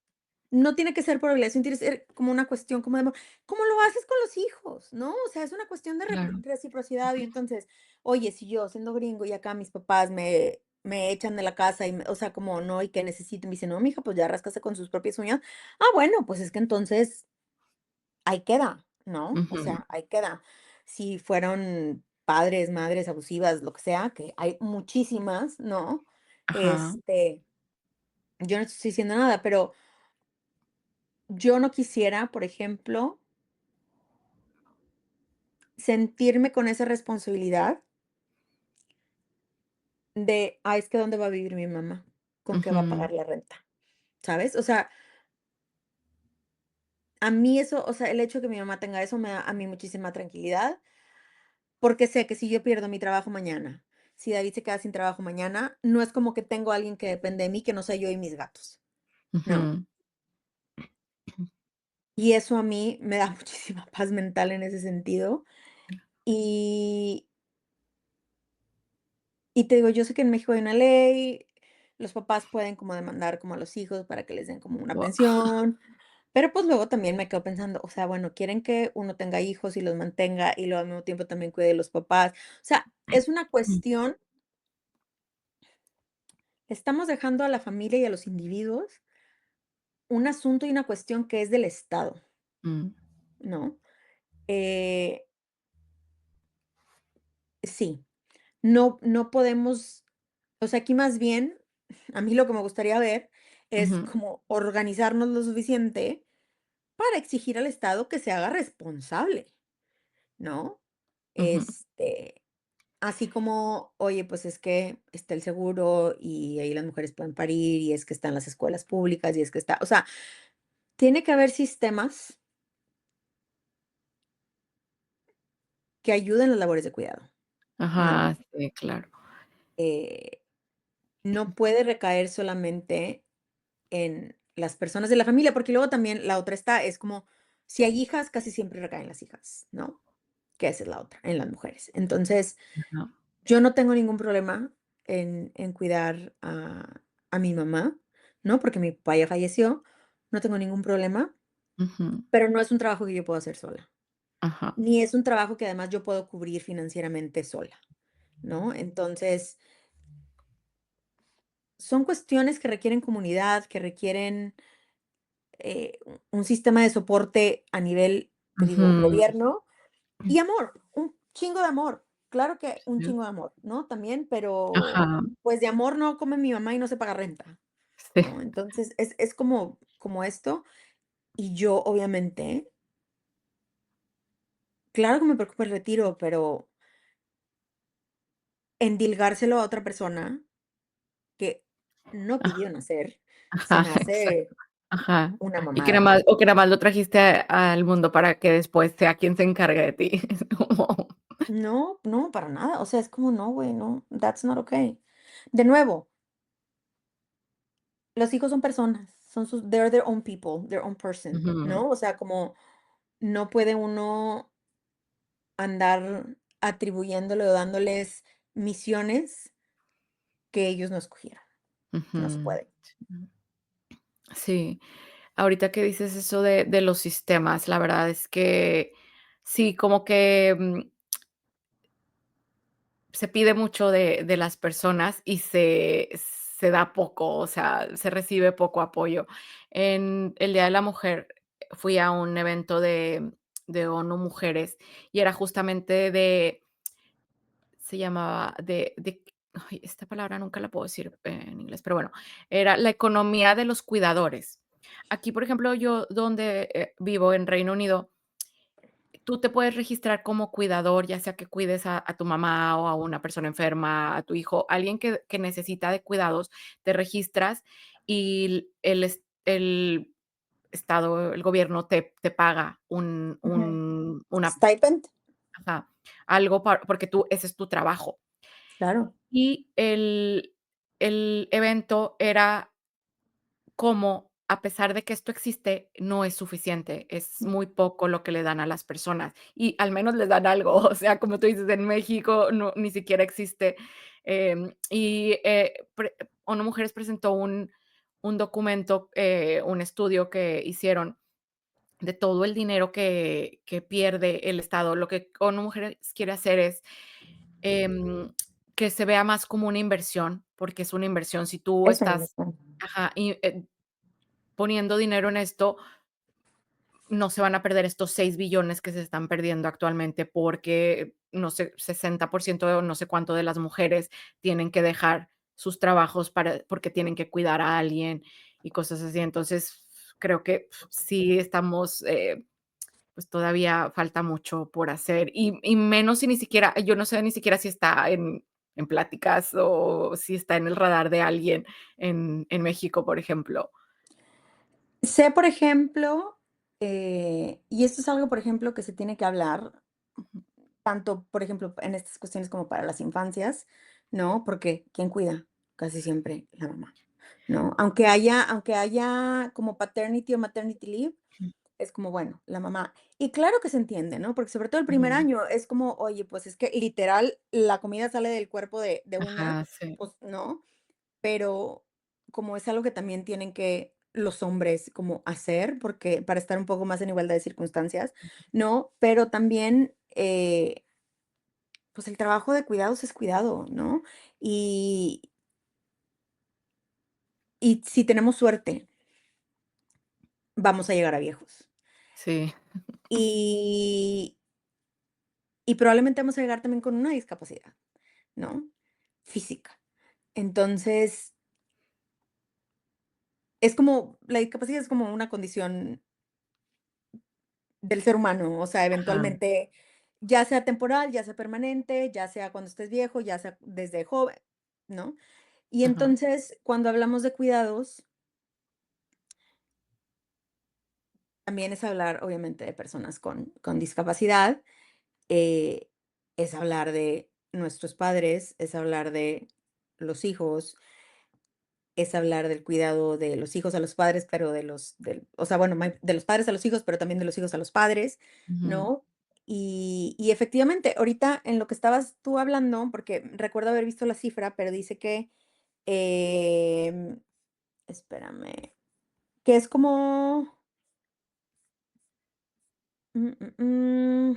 No tiene que ser por obligación, tiene que ser como una cuestión como de amor, como lo haces con los hijos, ¿no? O sea, es una cuestión de claro, reciprocidad. Y entonces, oye, si yo siendo gringo y acá mis papás me echan de la casa y, o sea, como no, y que necesito, me dicen, no, mija, pues ya rascase con sus propias uñas. Ah, bueno, pues es que entonces ahí queda, ¿no? O ujú, sea, ahí queda. Si fueron padres, madres abusivas, lo que sea, que hay muchísimas, ¿no? ajá, Este, yo no estoy diciendo nada, pero yo no quisiera, por ejemplo, sentirme con esa responsabilidad de, es que ¿dónde va a vivir mi mamá? ¿Con qué va a ujú, pagar la renta? ¿Sabes? O sea, a mí eso, o sea, el hecho de que mi mamá tenga eso me da a mí muchísima tranquilidad, porque sé que si yo pierdo mi trabajo mañana, si David se queda sin trabajo mañana, no es como que tengo a alguien que depende de mí, que no soy yo y mis gatos, no. ujú. Y eso a mí me da muchísima paz mental en ese sentido. Y Y te digo, yo sé que en México hay una ley, los papás pueden como demandar como a los hijos para que les den como una Guau, pensión, pero pues luego también me quedo pensando, o sea, bueno, quieren que uno tenga hijos y los mantenga y luego al mismo tiempo también cuide de los papás. O sea, es una cuestión, estamos dejando a la familia y a los individuos un asunto y una cuestión que es del Estado, mm, ¿no? Eh, sí, no podemos, o sea, aquí más bien, a mí lo que me gustaría ver es ujú, como organizarnos lo suficiente para exigir al Estado que se haga responsable, ¿no? ujú. Este, así como, oye, pues es que está el seguro y ahí las mujeres pueden parir y es que están las escuelas públicas y es que está, o sea, tiene que haber sistemas que ayuden las labores de cuidado, ¿no? Ajá, sí, claro. Eh, no puede recaer solamente en las personas de la familia, porque luego también la otra es como, si hay hijas, casi siempre recaen las hijas, ¿no? Que esa es la otra, en las mujeres. Entonces, Ajá, yo no tengo ningún problema en cuidar a mi mamá, ¿no? Porque mi papá ya falleció, no tengo ningún problema, ujú. pero no es un trabajo que yo puedo hacer sola, Ajá. ni es un trabajo que además yo puedo cubrir financieramente sola, ¿no? Entonces, son cuestiones que requieren comunidad, que requieren un sistema de soporte a nivel, te digo, Ujú. gobierno y amor, un chingo de amor. Claro que un Sí. chingo de amor, ¿no? También, pero Ajá. pues de amor no come mi mamá y no se paga renta, Sí. ¿no? Entonces es como esto. Y yo, obviamente, claro que me preocupa el retiro, pero endilgárselo a otra persona que no Ajá, pidió nacer, se ajá, me exacto. hace Ajá. una Y que nada mamada. más o que nada más lo trajiste al mundo para que después sea quien se encargue de ti. Es como No, no, para nada. O sea, es como, no, güey, no, that's not okay. De nuevo, los hijos son personas, son sus, they're their own people, their own person, ujú, ¿no? O sea, como no puede uno andar atribuyéndole o dándoles misiones que ellos no escogieron. No se ujú. puede. Sí. Ahorita que dices eso de los sistemas, la verdad es que sí, como que, se pide mucho de las personas y se da poco, o sea, se recibe poco apoyo. En el Día de la Mujer fui a un evento de ONU Mujeres y era justamente se llamaba ay, esta palabra nunca la puedo decir en inglés, pero bueno, era la economía de los cuidadores. Aquí, por ejemplo, yo donde, vivo en Reino Unido, tú te puedes registrar como cuidador, ya sea que cuides a tu mamá o a una persona enferma, a tu hijo, alguien que necesita de cuidados, te registras y el estado, el gobierno te paga Ujú. una Stipend, ajá, algo porque tú ese es tu trabajo. claro. Y el evento era como, a pesar de que esto existe, no es suficiente, es muy poco lo que le dan a las personas, y al menos les dan algo, o sea, como tú dices, en México no, ni siquiera existe, y, ONU Mujeres presentó un documento, un estudio que hicieron de todo el dinero que pierde el Estado. Lo que ONU Mujeres quiere hacer es Em, que se vea más como una inversión, porque es una inversión. Si tú Es una estás inversión. ajá, y, poniendo dinero en esto, no se van a perder estos 6 billones que se están perdiendo actualmente, porque, no sé, 60% o no sé cuánto de las mujeres tienen que dejar sus trabajos porque tienen que cuidar a alguien y cosas así. Entonces, creo que sí estamos, pues todavía falta mucho por hacer y menos si ni siquiera yo no sé ni siquiera si está en pláticas o si está en el radar de alguien en México, por ejemplo. Sé, por ejemplo, y esto es algo, por ejemplo, que se tiene que hablar, Ujú, tanto, por ejemplo, en estas cuestiones como para las infancias, ¿no? Porque, ¿quién cuida? Casi siempre la mamá, ¿no? Aunque haya como paternity o maternity leave, es como, bueno, la mamá. Y claro que se entiende, ¿no? Porque sobre todo el primer ujú. año es como, oye, pues es que literal la comida sale del cuerpo de una, Ajá, sí. pues, ¿no? Pero como es algo que también tienen que los hombres como hacer, porque para estar un poco más en igualdad de circunstancias, ¿no? Pero también, pues el trabajo de cuidados es cuidado, ¿no? Y, y si tenemos suerte, vamos a llegar a viejos. Sí, Y, y probablemente vamos a llegar también con una discapacidad, ¿no? Física. Entonces, es como, la discapacidad es como una condición del ser humano, o sea, ajá, eventualmente, ya sea temporal, ya sea permanente, ya sea cuando estés viejo, ya sea desde joven, ¿no? Y ajá. entonces, cuando hablamos de cuidados, también es hablar, obviamente, de personas con discapacidad, eh, es hablar de nuestros padres, es hablar de los hijos, es hablar del cuidado de los hijos a los padres, pero o sea, bueno, de los padres a los hijos, pero también de los hijos a los padres, Ujú. ¿no? Y efectivamente, ahorita en lo que estabas tú hablando, porque recuerdo haber visto la cifra, pero dice que, em, espérame, que es como Mm,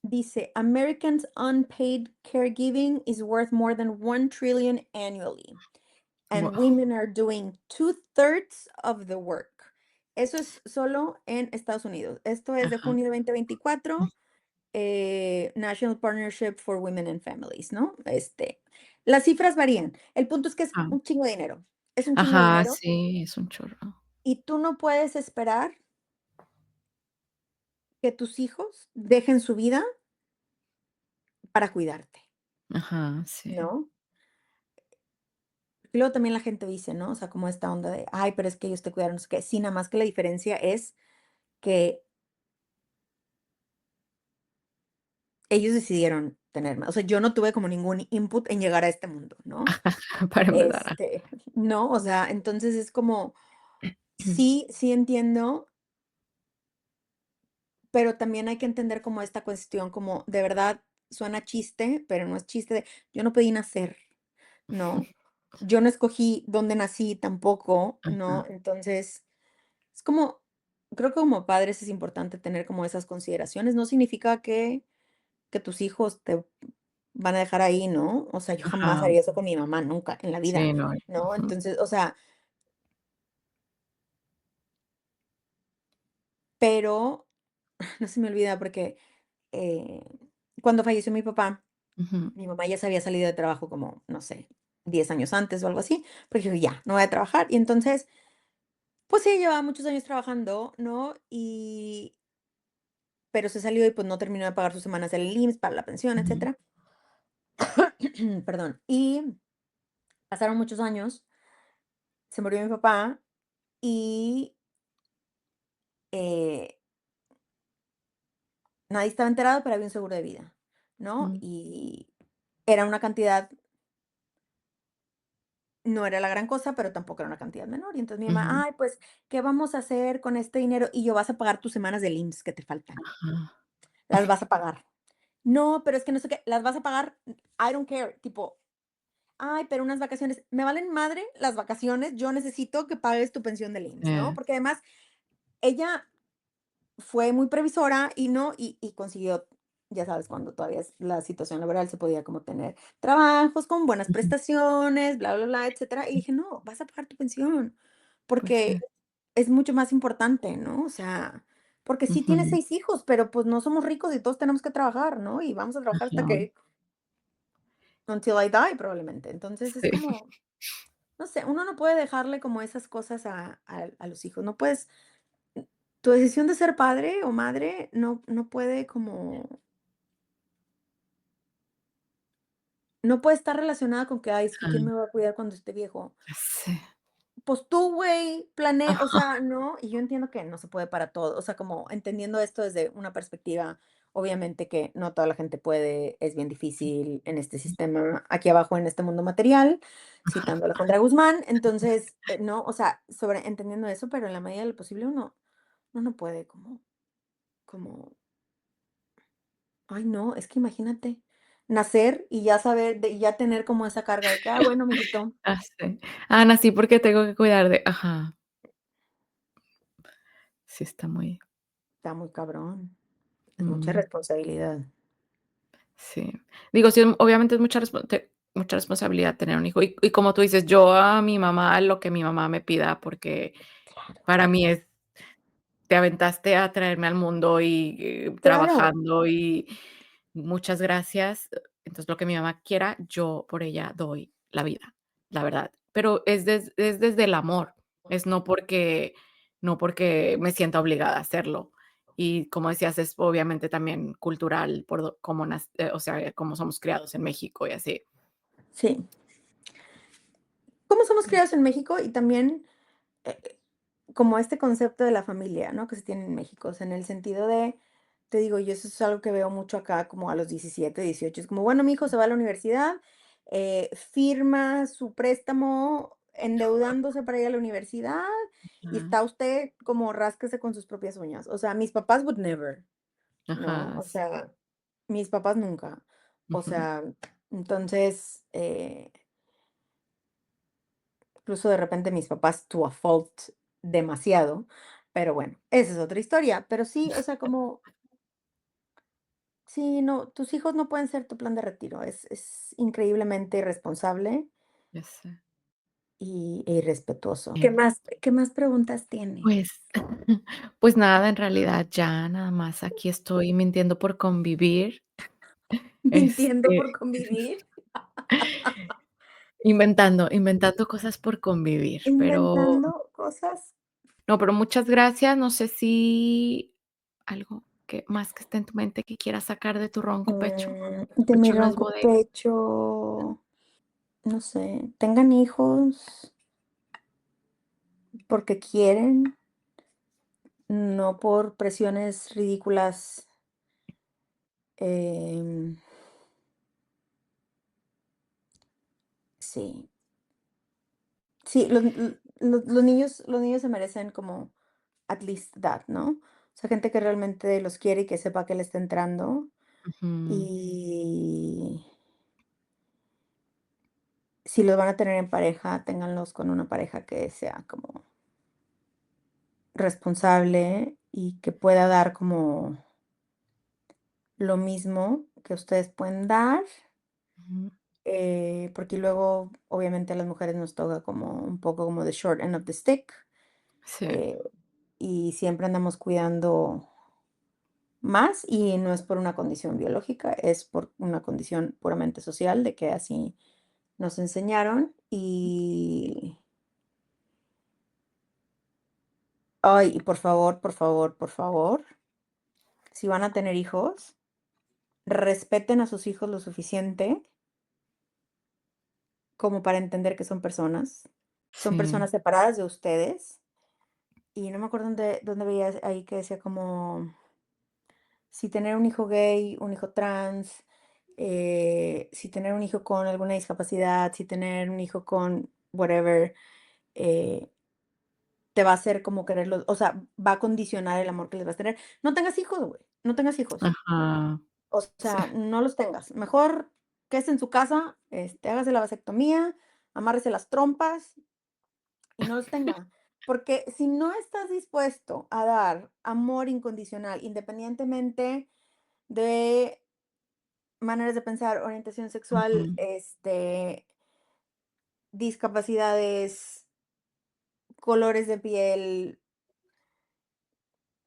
Dice, Americans' unpaid caregiving is worth more than 1 trillion annually, and Wow. women are doing two-thirds of the work. Eso es solo en Estados Unidos. Esto es de Ajá. junio de 2024, National Partnership for Women and Families, ¿no? Las cifras varían. El punto es que es Ah. un chingo de dinero. Es un chingo de Ajá, dinero sí, es un chorro. y tú no puedes esperar que tus hijos dejen su vida para cuidarte, Ajá, sí. ¿no? Y luego también la gente dice, ¿no? O sea, como esta onda de, ay, pero es que ellos te cuidaron, no sé qué. Sí, nada más que la diferencia es que ellos decidieron tenerme. O sea, yo no tuve como ningún input en llegar a este mundo, ¿no? Para empezar. No, o sea, entonces es como, Ujú. sí, sí entiendo, pero también hay que entender como esta cuestión, como de verdad suena chiste, pero no es chiste de, yo no pedí nacer, ¿no? Yo no escogí dónde nací tampoco, ¿no? Ajá, Entonces, es como, creo que como padres es importante tener como esas consideraciones. No significa que tus hijos te van a dejar ahí, ¿no? O sea, yo jamás ajá. haría eso con mi mamá, nunca en la vida, Sí, no, ¿no? ujú, Entonces, o sea, pero no se me olvida porque eh, cuando falleció ujú, mi mamá ya se había salido de trabajo como, no sé, 10 años antes o algo así, porque dijo, ya, no voy a trabajar. Y entonces, pues sí, llevaba muchos años trabajando, ¿no? Pero se salió y pues no terminó de pagar sus semanas del IMSS para la pensión, ujú, etcétera. Perdón. Y pasaron muchos años, se murió mi papá y eh, nadie estaba enterado, pero había un seguro de vida, ¿no? mm, Y era una cantidad, no era la gran cosa, pero tampoco era una cantidad menor. Y entonces mi ujú, mamá, ay, pues, ¿qué vamos a hacer con este dinero? Y yo, vas a pagar tus semanas del IMSS que te faltan. ajá. Las vas a pagar. No, pero es que no sé qué, las vas a pagar, I don't care, tipo, ay, pero unas vacaciones, me valen madre las vacaciones, yo necesito que pagues tu pensión del IMSS, ¿no? Porque además ella fue muy previsora y no, y consiguió, ya sabes, cuando todavía la situación laboral se podía como tener trabajos con buenas Ujú, prestaciones, bla, bla, bla, etcétera. Y dije, no, vas a pagar tu pensión, pues sí. porque es mucho más importante, ¿no? O sea, porque sí tienes Ujú, 6 hijos, pero pues no somos ricos y todos tenemos que trabajar, ¿no? Y vamos a trabajar hasta ajá, que, until I die, probablemente. Entonces es sí. como, no sé, uno no puede dejarle como esas cosas a los hijos, no puedes, tu decisión de ser padre o madre no puede como, no puede estar relacionada con que: "Ay, es que quién Ajá, me va a cuidar cuando esté viejo". ya sé. Pues tú, güey, o Ajá, sea, ¿no? Y yo entiendo que no se puede para todo, o sea, como entendiendo esto desde una perspectiva, obviamente que no toda la gente puede, es bien difícil en este sistema, aquí abajo en este mundo material, citando a Alejandra Guzmán. Entonces, no, o sea, sobre entendiendo eso, pero en la medida de lo posible uno no puede como ay, no, es que imagínate, nacer y ya saber y ya tener como esa carga de que: "Ah, bueno, mijito, ya sé. Ana, sí, porque tengo que cuidar de ajá, sí está muy está muy cabrón, es mucha mm, responsabilidad". sí. Digo, sí, obviamente es mucha responsabilidad tener un hijo. Y como tú dices, yo a mi mamá, lo que mi mamá me pida, porque Claro. para mí es te aventaste a traerme al mundo y, Claro, trabajando y muchas gracias. Entonces, lo que mi mamá quiera, yo por ella doy la vida, la verdad. Pero es desde el amor, es no porque me sienta obligada a hacerlo. Y como decías, es obviamente también cultural por cómo o sea, cómo somos criados en México y así. sí. ¿Cómo somos criados en México? Y también, como este concepto de la familia, ¿no? Que se tiene en México, o sea, en el sentido de, te digo, yo eso es algo que veo mucho acá, como a los 17, 18, es como, bueno, mi hijo se va a la universidad, firma su préstamo endeudándose para ir a la universidad y Ajá, está usted como rásquese con sus propias uñas. O sea, mis papás would never, ¿no? ajá, O sea, mis papás nunca. O ujú, sea, entonces, incluso de repente mis papás to a fault demasiado. Pero bueno, esa es otra historia. Pero sí, o sea, como, sí, no, tus hijos no pueden ser tu plan de retiro. Es increíblemente irresponsable Ya sé. e irrespetuoso. Em, Qué más preguntas tienes? pues, pues nada, en realidad ya nada más aquí estoy mintiendo por convivir, Mintiendo este, por convivir, inventando cosas por convivir, pero inventando cosas. no, pero muchas gracias. No sé si algo que más que esté en tu mente que quieras sacar de tu ronco pecho. Tu De mi pecho no es ronco bodega. pecho, no sé, tengan hijos porque quieren, no por presiones ridículas. em, sí, sí, los niños se merecen como at least that, ¿no? O sea, gente que realmente los quiere y que sepa que le está entrando. Ujú, Y si los van a tener en pareja, ténganlos con una pareja que sea como responsable y que pueda dar como lo mismo que ustedes pueden dar, ujú. porque luego obviamente a las mujeres nos toca como un poco como the short end of the stick, Sí. eh, y siempre andamos cuidando más y no es por una condición biológica, es por una condición puramente social de que así nos enseñaron y, ay, y por favor, por favor, por favor, si van a tener hijos, respeten a sus hijos lo suficiente como para entender que son Sí. personas separadas de ustedes. Y no me acuerdo dónde veía ahí que decía como, si tener un hijo gay, un hijo trans, si tener un hijo con alguna discapacidad, si tener un hijo con whatever, eh, te va a hacer como quererlos, o sea, va a condicionar el amor que les vas a tener. No tengas hijos, güey, no tengas hijos. Ajá. O Sí. sea, no los tengas. Mejor quédese en su casa, hágase la vasectomía, amárrese las trompas y no los tenga. Porque si no estás dispuesto a dar amor incondicional, independientemente de maneras de pensar, orientación sexual, Ujú. discapacidades, colores de piel,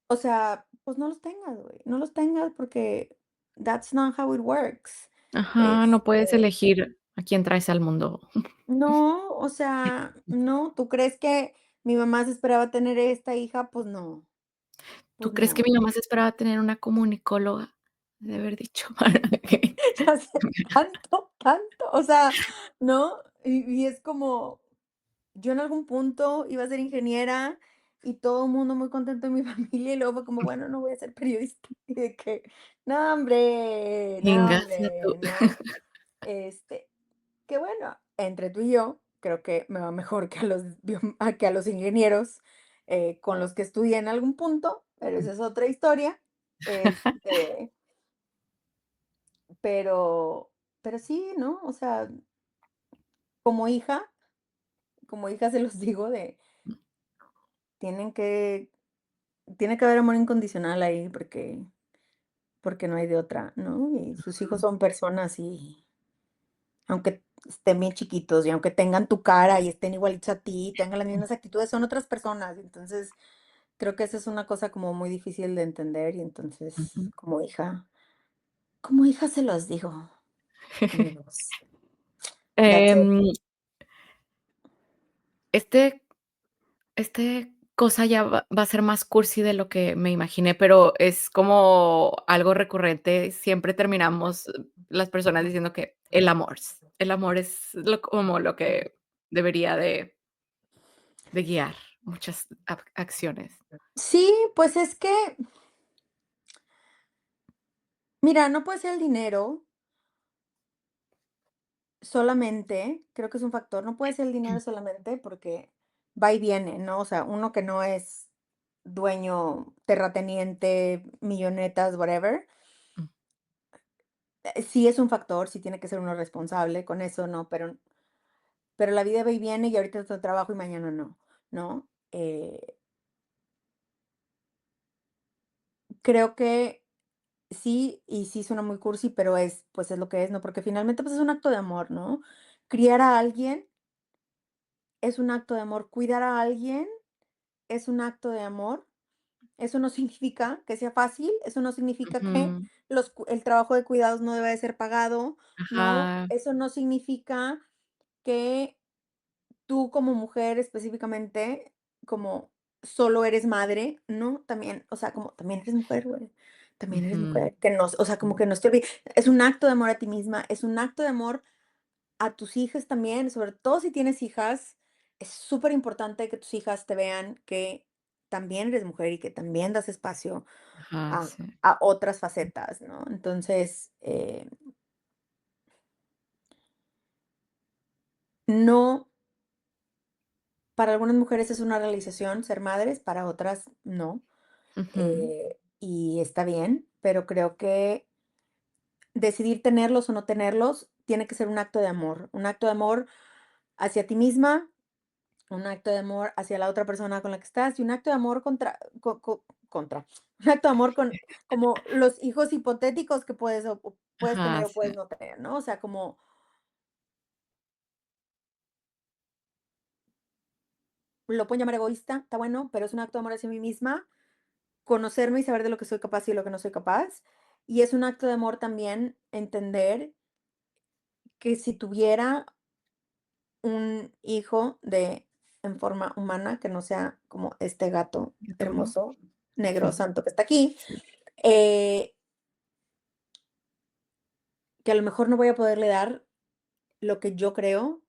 o sea, pues no los tengas, güey. No los tengas porque that's not how it works. Ajá, no puedes Este, elegir a quién traes al mundo. No, o sea, no, ¿tú crees que mi mamá se esperaba tener esta hija? Pues ¿Tú crees que mi no. mamá se esperaba tener una comunicóloga? De haber dicho para que Ya sé, tanto, tanto, o sea, ¿no? Y es como, yo en algún punto iba a ser ingeniera y todo el mundo muy contento en mi familia y luego fue como, bueno, no voy a ser periodista. Y de que, no, Íngase tú. hombre, ¿no? Este, Que bueno, entre tú y yo, creo que me va mejor que a que a los ingenieros con los que estudié en algún punto, pero esa es otra historia. Este, pero, pero sí, ¿no? O sea, como hija, como hija se los digo tienen que, tiene que haber amor incondicional ahí porque no hay de otra, ¿no? Y sus hijos son personas y aunque estén bien chiquitos y aunque tengan tu cara y estén igualitos a ti, tengan las mismas actitudes, son otras personas. Entonces, creo que esa es una cosa como muy difícil de entender y entonces, Ujú. como hija se los digo, amigos. That's it. Em, este cosa ya va a ser más cursi de lo que me imaginé, pero es como algo recurrente. Siempre terminamos las personas diciendo que el amor es como lo que debería de guiar muchas acciones. Sí, pues es que, mira, no puede ser el dinero solamente, creo que es un factor, no puede ser el dinero solamente porque va y viene, ¿no? O sea, uno que no es dueño, terrateniente, millonetas, whatever, Mm, sí es un factor, sí tiene que ser uno responsable con eso, ¿no? Pero la vida va y viene y ahorita estoy en trabajo y mañana no, ¿no? creo que sí, y sí suena muy cursi, pero es, pues, es lo que es, ¿no? Porque finalmente, pues, es un acto de amor, ¿no? Criar a alguien es un acto de amor, cuidar a alguien es un acto de amor. Eso no significa que sea fácil, eso no significa que Ujú. el trabajo de cuidados no debe de ser pagado, ¿no? Ajá. Eso no significa que tú como mujer específicamente, como solo eres madre, ¿no? También, o sea, como también eres mujer, güey. También eres Ujú. mujer, que no, o sea, como que no te olvides. Es un acto de amor a ti misma, es un acto de amor a tus hijas también, sobre todo si tienes hijas, es súper importante que tus hijas te vean que también eres mujer y que también das espacio Ajá, a sí. a otras facetas, ¿no? Entonces, no, para algunas mujeres es una realización ser madres, para otras no, Ujú. y está bien, pero creo que decidir tenerlos o no tenerlos tiene que ser un acto de amor hacia ti misma, un acto de amor hacia la otra persona con la que estás y un acto de amor contra, un acto de amor con como los hijos hipotéticos que puedes o puedes Ajá, tener o puedes sí. no tener, ¿no? O sea, como lo pueden llamar egoísta, está bueno, pero es un acto de amor hacia mí misma, conocerme y saber de lo que soy capaz y de lo que no soy capaz. Y es un acto de amor también entender que si tuviera un hijo de en forma humana, que no sea como este gato Qué duro. hermoso, negro, santo que está aquí, Sí. eh, que a lo mejor no voy a poderle dar lo que yo creo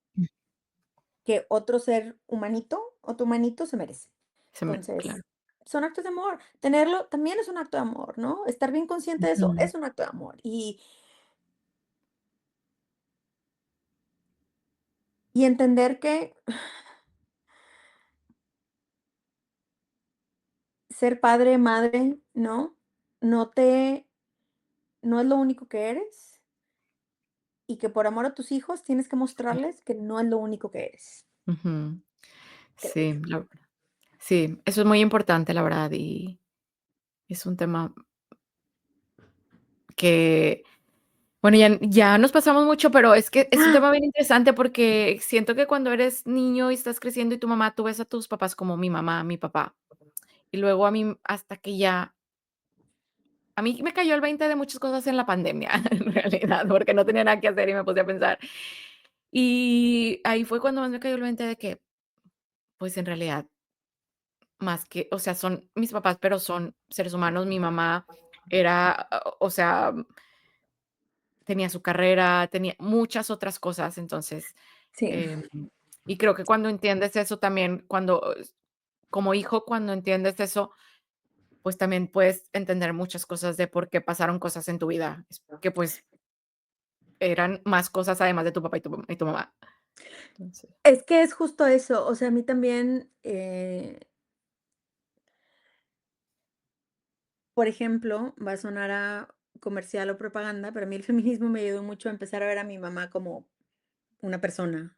que otro ser humanito, otro humanito se merece. Se me claro. Entonces, son actos de amor. Tenerlo también es un acto de amor, ¿no? Estar bien consciente de eso Ujú. es un acto de amor. Y entender que ser padre, madre, ¿no? No te, no es lo único que eres y que por amor a tus hijos tienes que Sí. mostrarles que no es lo único que eres, Ujú. creo Sí, yo. sí, eso es muy importante, la verdad, y es un tema que, bueno, ya nos pasamos mucho, pero es que es un ¡Ah! tema bien interesante porque siento que cuando eres niño y estás creciendo y tu mamá, tú ves a tus papás como mi mamá, mi papá, y luego a mí hasta que ya a mí me cayó el 20 de muchas cosas en la pandemia, en realidad, porque no tenía nada que hacer y me puse a pensar. Y ahí fue cuando más me cayó el 20 de que, pues, en realidad, más que o sea, son mis papás, pero son seres humanos. Mi mamá era, o sea, tenía su carrera, tenía muchas otras cosas. Entonces, Sí. em, y creo que cuando entiendes eso también, como hijo, cuando entiendes eso, pues, también puedes entender muchas cosas de por qué pasaron cosas en tu vida. Es que, pues, eran más cosas además de tu papá y tu mamá. Entonces, Es que es justo eso. O sea, a mí también, por ejemplo, va a sonar a comercial o propaganda, pero a mí el feminismo me ayudó mucho a empezar a ver a mi mamá como una persona,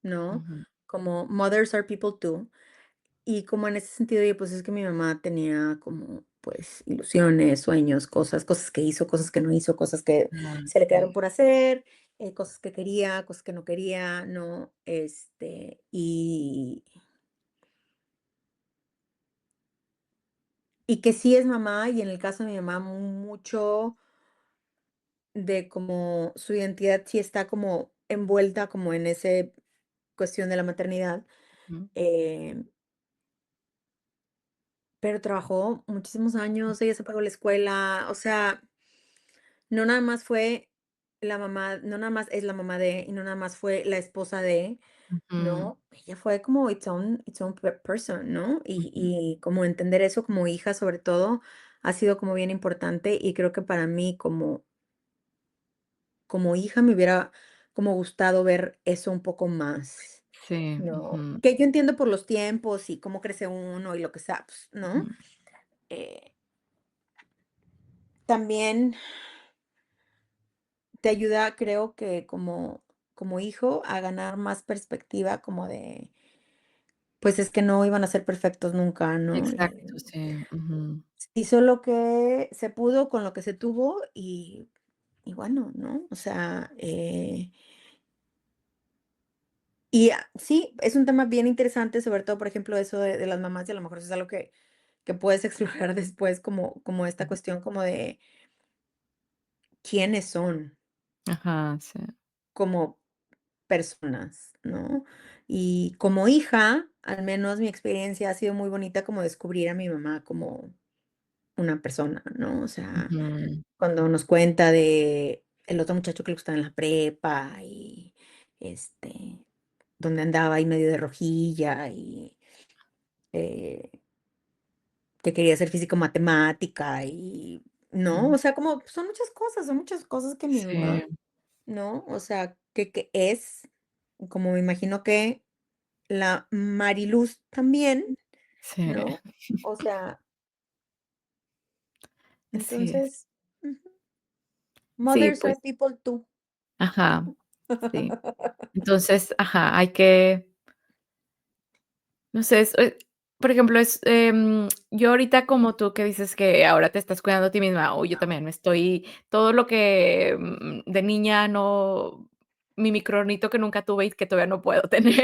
¿no? ujú, Como mothers are people too. Y como en ese sentido, y pues es que mi mamá tenía como, pues, ilusiones, sueños, cosas que hizo, cosas que no hizo, cosas que se le quedaron sí, por hacer, cosas que quería, cosas que no quería, ¿no? Y que sí es mamá, y en el caso de mi mamá, mucho de como su identidad sí está como envuelta como en ese cuestión de la maternidad, ujú, eh, pero trabajó muchísimos años, ella se pagó la escuela, o sea, no nada más fue la mamá, no nada más es la mamá de, y no nada más fue la esposa de, ujú, ¿no? Ella fue como its own person, ¿no? ujú. Y como entender eso como hija, sobre todo, ha sido como bien importante, y creo que para mí como hija me hubiera como gustado ver eso un poco más, Sí, ¿no? ujú, Que yo entiendo por los tiempos y cómo crece uno y lo que sea, pues, ¿no? ujú. Eh, también te ayuda, creo que como hijo, a ganar más perspectiva como de, Pues es que no iban a ser perfectos nunca, ¿no? Exacto, sí, ujú, Se hizo lo que se pudo con lo que se tuvo y bueno, ¿no? O sea, sí, es un tema bien interesante, sobre todo, por ejemplo, eso de las mamás, y a lo mejor eso es algo que puedes explorar después, como esta ujú. cuestión como de quiénes son Ajá, sí. como personas, ¿no? Y como hija, al menos mi experiencia ha sido muy bonita como descubrir a mi mamá como una persona, ¿no? O sea, Ujú, cuando nos cuenta de el otro muchacho que le gustaba en la prepa y, este, donde andaba ahí medio de rojilla y, eh, que quería ser físico-matemática y, ¿no? ujú. O sea, como son muchas cosas que mi mamá, Sí, ¿no? O sea, que es, como me imagino que la Mariluz también, sí, ¿no? O sea, así es. entonces, ujú, Sí, mothers pues, are people too. ajá, sí. Entonces, ajá, hay que, no sé, por ejemplo, yo ahorita como tú que dices que ahora te estás cuidando a ti misma, o yo también me estoy todo lo que, de niña no mi micronito que nunca tuve y que todavía no puedo tener,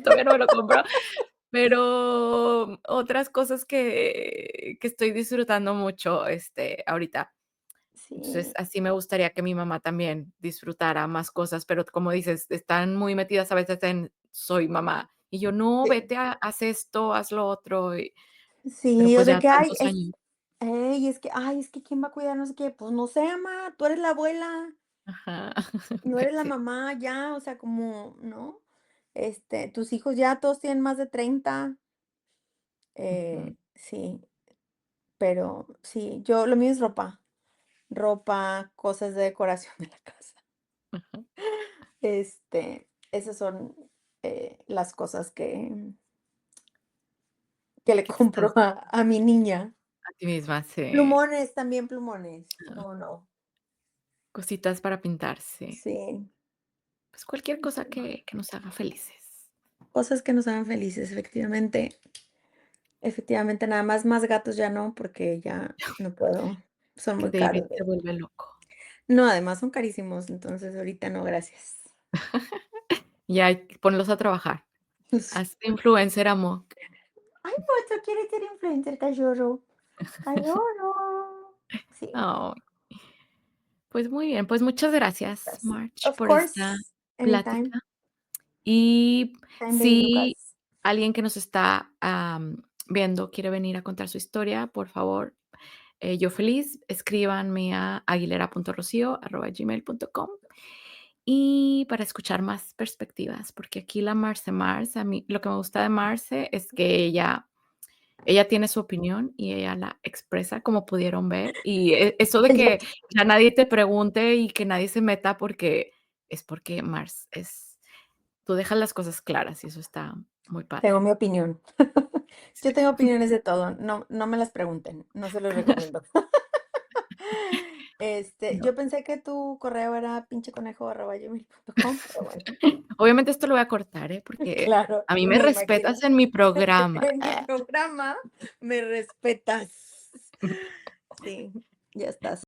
todavía no me lo compro, pero otras cosas que estoy disfrutando mucho, ahorita. Entonces, Sí, así me gustaría que mi mamá también disfrutara más cosas, pero como dices, están muy metidas a veces en soy mamá. Y yo, no, sí, vete haz esto, haz lo otro, pero sí, o pues de ya que, ay, tantos años. es que quién va a cuidar, no sé qué, pues no sé, mamá, tú eres la abuela, Ajá. no eres la Sí. mamá, ya, o sea, como, ¿no? Tus hijos ya todos tienen más de 30, Ujú, sí, pero sí, lo mío es ropa, cosas de decoración de la casa. ajá. Esas son, las cosas que le Que te estás compro a mi niña. a ti misma, sí. Plumones, también plumones, Ajá. ¿cómo no? Cositas para pintar, sí. Sí, Pues cualquier cosa sí. que nos haga felices. Cosas que nos hagan felices, efectivamente. Efectivamente, nada más gatos ya no, porque ya no puedo, son Que muy David caros se de vuelve loco. no, además son carísimos, entonces ahorita no, gracias. Ya, ponlos a trabajar. Haz influencer amor. Ay, Pocho quiere ser influencer, cachorro. Cachorro. Sí, Ay. Pues muy bien, pues muchas gracias, pues, March, of por esta course, anytime, plática. Y time baby si Lucas. alguien que nos está, viendo quiere venir a contar su historia, por favor, yo feliz, escríbanme a aguilera.rocio@gmail.com y para escuchar más perspectivas, porque aquí la Marce Mars, a mí lo que me gusta de Marce es que ella tiene su opinión y ella la expresa, como pudieron ver, y eso de Yo que ya nadie te pregunte y que nadie se meta porque Mars es tú dejas las cosas claras y eso está muy padre. tengo mi opinión. Yo Sí. tengo opiniones de todo, no me las pregunten, no se los recomiendo. No. Yo pensé que tu correo era pincheconejo@gmail.com, pero bueno, Obviamente esto lo voy a cortar, porque claro, a mí me me respetas imagino. en mi programa. En mi programa me respetas. Sí, ya estás.